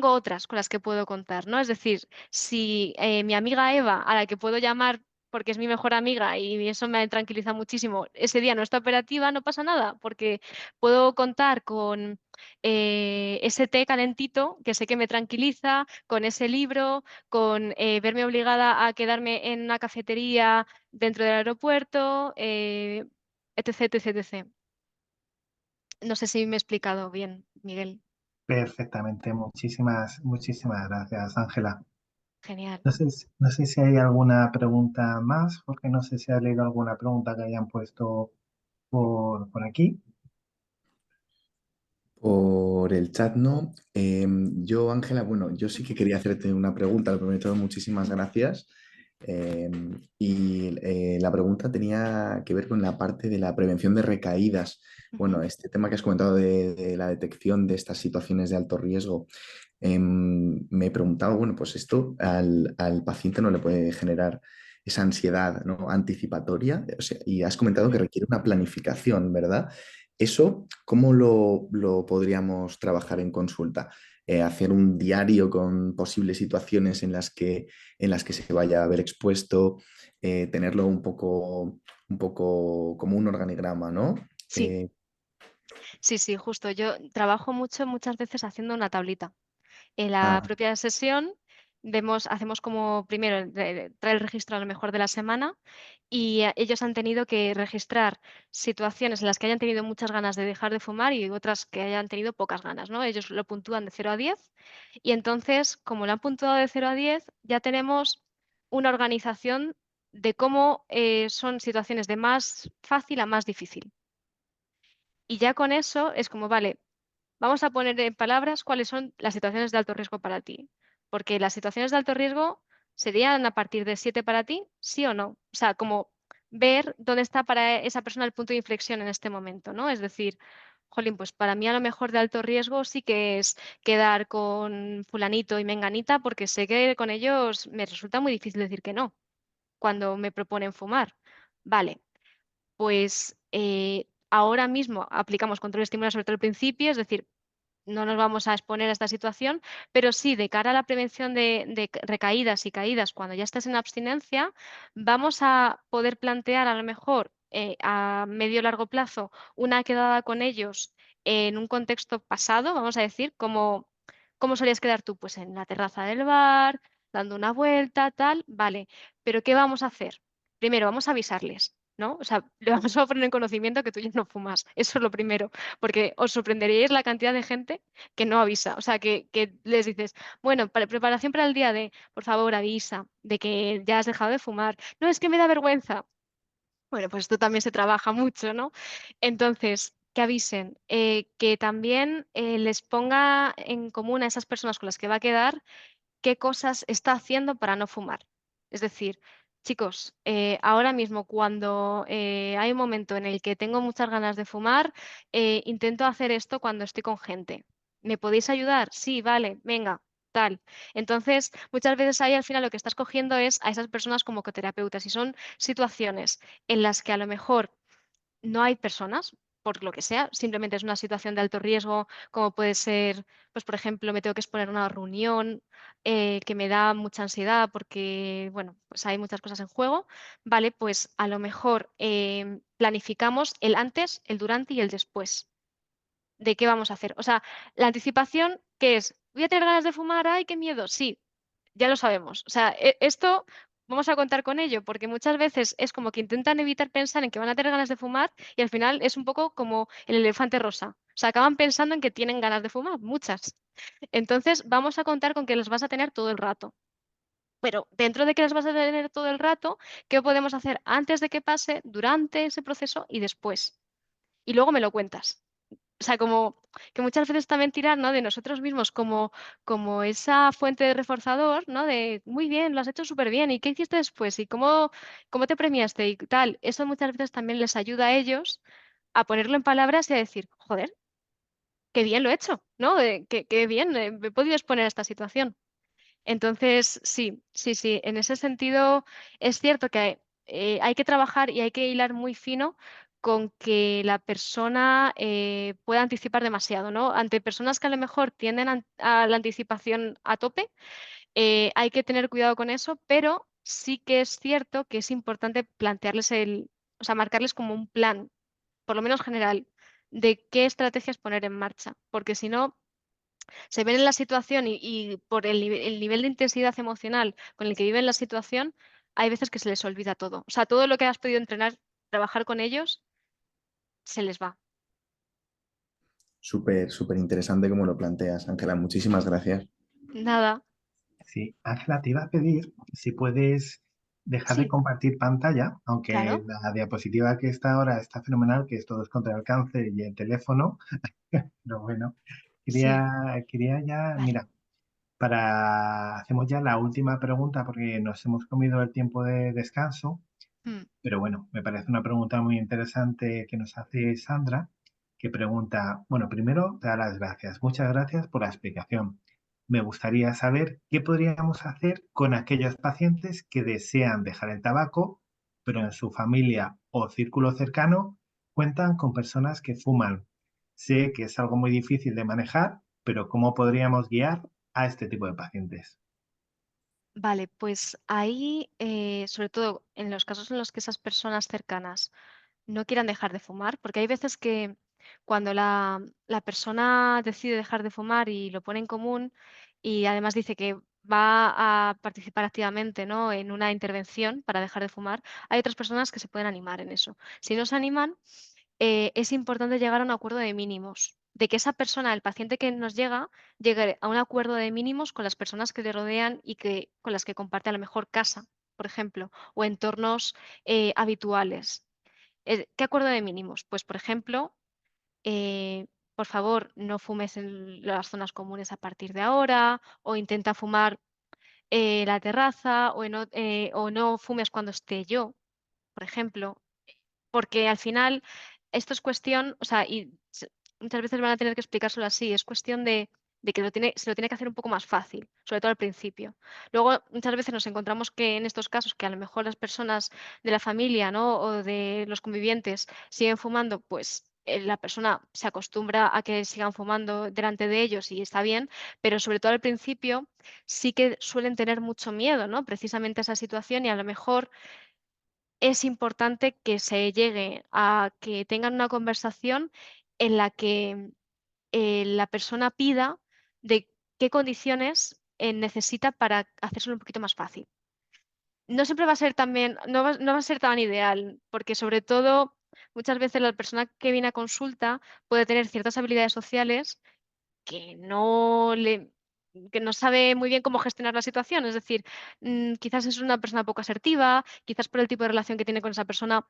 otras con las que puedo contar, ¿no? Es decir, si mi amiga Eva, a la que puedo llamar porque es mi mejor amiga y eso me tranquiliza muchísimo, ese día no está operativa, no pasa nada, porque puedo contar con ese té calentito que sé que me tranquiliza, con ese libro, con verme obligada a quedarme en una cafetería dentro del aeropuerto, etc, etc, etc. No sé si me he explicado bien, Miguel. Perfectamente, muchísimas gracias, Ángela. Genial. No sé si hay alguna pregunta más, porque no sé si ha leído alguna pregunta que hayan puesto por aquí. Por el chat no. Yo, Ángela, bueno, yo sí que quería hacerte una pregunta. Lo primero de todo, muchísimas gracias. La pregunta tenía que ver con la parte de la prevención de recaídas. Ujú. Bueno, este tema que has comentado de la detección de estas situaciones de alto riesgo, me preguntaba, bueno, pues esto al paciente no le puede generar esa ansiedad, ¿no? Anticipatoria. O sea, y has comentado que Ujú. requiere una planificación, ¿verdad? Eso, ¿cómo lo podríamos trabajar en consulta? Hacer un diario con posibles situaciones en las que se vaya a ver expuesto, tenerlo un poco como un organigrama, ¿no? Sí, sí, sí, justo. Yo trabajo mucho muchas veces haciendo una tablita. En la Ah, propia sesión hacemos como primero trae el registro a lo mejor de la semana y ellos han tenido que registrar situaciones en las que hayan tenido muchas ganas de dejar de fumar y otras que hayan tenido pocas ganas, ¿no? Ellos lo puntúan de 0 a 10 y entonces, como lo han puntuado de 0 a 10, ya tenemos una organización de cómo son situaciones de más fácil a más difícil. Y ya con eso es como, vale, vamos a poner en palabras cuáles son las situaciones de alto riesgo para ti. Porque las situaciones de alto riesgo serían a partir de 7 para ti, sí o no. O sea, como ver dónde está para esa persona el punto de inflexión en este momento, ¿no? Es decir, jolín, pues para mí a lo mejor de alto riesgo sí que es quedar con fulanito y menganita porque sé que con ellos me resulta muy difícil decir que no cuando me proponen fumar. Vale, pues ahora mismo aplicamos control estímulo sobre todo al principio, es decir, no nos vamos a exponer a esta situación, pero sí, de cara a la prevención de recaídas y caídas cuando ya estás en abstinencia, vamos a poder plantear a lo mejor a medio o largo plazo una quedada con ellos en un contexto pasado, vamos a decir, ¿cómo solías quedar tú? Pues en la terraza del bar, dando una vuelta, tal, vale, pero ¿qué vamos a hacer? Primero, vamos a avisarles, ¿no? O sea, le vamos a poner en conocimiento que tú ya no fumas, eso es lo primero, porque os sorprenderíais la cantidad de gente que no avisa. O sea, que les dices, bueno, preparación para el día de, por favor, avisa de que ya has dejado de fumar. No, es que me da vergüenza. Bueno, pues esto también se trabaja mucho, ¿no? Entonces, que avisen, que también les ponga en común a esas personas con las que va a quedar qué cosas está haciendo para no fumar. Es decir, chicos, ahora mismo cuando hay un momento en el que tengo muchas ganas de fumar, intento hacer esto cuando estoy con gente. ¿Me podéis ayudar? Sí, vale, venga, tal. Entonces, muchas veces ahí al final lo que estás cogiendo es a esas personas como coterapeutas y son situaciones en las que a lo mejor no hay personas, por lo que sea, simplemente es una situación de alto riesgo, como puede ser, pues por ejemplo, me tengo que exponer a una reunión que me da mucha ansiedad porque, bueno, pues hay muchas cosas en juego, vale, pues a lo mejor planificamos el antes, el durante y el después de qué vamos a hacer. O sea, la anticipación, ¿qué es? ¿Voy a tener ganas de fumar? ¡Ay, qué miedo! Sí, ya lo sabemos. O sea, esto vamos a contar con ello, porque muchas veces es como que intentan evitar pensar en que van a tener ganas de fumar y al final es un poco como el elefante rosa. O sea, acaban pensando en que tienen ganas de fumar, muchas. Entonces, vamos a contar con que las vas a tener todo el rato. Pero dentro de que las vas a tener todo el rato, ¿qué podemos hacer antes de que pase, durante ese proceso y después? Y luego me lo cuentas. O sea, como que muchas veces también tirar, ¿no? De nosotros mismos como esa fuente de reforzador, ¿no? De, muy bien, lo has hecho súper bien, ¿y qué hiciste después? ¿Y cómo te premiaste? Y tal. Eso muchas veces también les ayuda a ellos a ponerlo en palabras y a decir, joder, qué bien lo he hecho, ¿no? Qué bien, me he podido exponer a esta situación. Entonces, sí, sí, sí, en ese sentido es cierto que hay que trabajar y hay que hilar muy fino con que la persona pueda anticipar demasiado, ¿no? Ante personas que a lo mejor tienden a la anticipación a tope, hay que tener cuidado con eso, pero sí que es cierto que es importante plantearles o sea, marcarles como un plan, por lo menos general, de qué estrategias poner en marcha, porque si no se ven en la situación y por el nivel de intensidad emocional con el que viven la situación, hay veces que se les olvida todo. O sea, todo lo que has podido entrenar, trabajar con ellos, se les va. Súper, súper interesante como lo planteas, Ángela. Muchísimas gracias. Nada, Sí, Ángela, te iba a pedir si puedes dejar de sí, compartir pantalla, aunque claro, la diapositiva que está ahora está fenomenal, que es Todos contra el cáncer y el teléfono, pero bueno, sí, quería ya, vale. mira, hacemos ya la última pregunta porque nos hemos comido el tiempo de descanso. Mm, Pero bueno, me parece una pregunta muy interesante que nos hace Sandra, que pregunta, bueno, primero, te da las gracias. Muchas gracias por la explicación. Me gustaría saber qué podríamos hacer con aquellos pacientes que desean dejar el tabaco, pero en su familia o círculo cercano cuentan con personas que fuman. Sé que es algo muy difícil de manejar, pero ¿cómo podríamos guiar a este tipo de pacientes? Vale, pues ahí, sobre todo en los casos en los que esas personas cercanas no quieran dejar de fumar, porque hay veces que cuando la persona decide dejar de fumar y lo pone en común y además dice que va a participar activamente, ¿no?, en una intervención para dejar de fumar, hay otras personas que se pueden animar en eso. Si no se animan, es importante llegar a un acuerdo de mínimos, de que esa persona, el paciente que nos llega, llegue a un acuerdo de mínimos con las personas que le rodean y con las que comparte a lo mejor casa, por ejemplo, o entornos habituales. ¿Qué acuerdo de mínimos? Pues, por ejemplo, eh, por favor, no fumes en las zonas comunes a partir de ahora, o intenta fumar en la terraza, o no fumes cuando esté yo, por ejemplo. Porque al final esto es cuestión, o sea, muchas veces van a tener que explicárselo así, es cuestión de que se lo tiene que hacer un poco más fácil, sobre todo al principio. Luego, muchas veces nos encontramos que en estos casos que a lo mejor las personas de la familia, ¿no?, o de los convivientes siguen fumando, pues, la persona se acostumbra a que sigan fumando delante de ellos y está bien, pero sobre todo al principio sí que suelen tener mucho miedo, ¿no?, precisamente a esa situación y a lo mejor es importante que se llegue a que tengan una conversación en la que, la persona pida de qué condiciones, necesita para hacérselo un poquito más fácil. No siempre va a ser también no va a ser tan ideal, porque sobre todo, muchas veces la persona que viene a consulta puede tener ciertas habilidades sociales que que no sabe muy bien cómo gestionar la situación. Es decir, quizás es una persona poco asertiva, quizás por el tipo de relación que tiene con esa persona,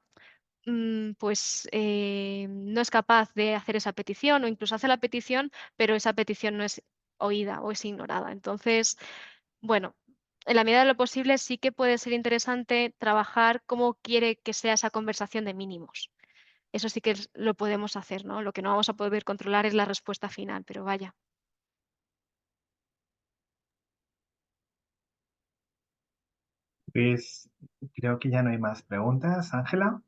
pues, no es capaz de hacer esa petición, o incluso hace la petición, pero esa petición no es oída o es ignorada. Entonces, bueno, en la medida de lo posible sí que puede ser interesante trabajar cómo quiere que sea esa conversación de mínimos. Eso sí que lo podemos hacer, ¿no? Lo que no vamos a poder controlar es la respuesta final, pero vaya. Pues creo que ya no hay más preguntas, Ángela.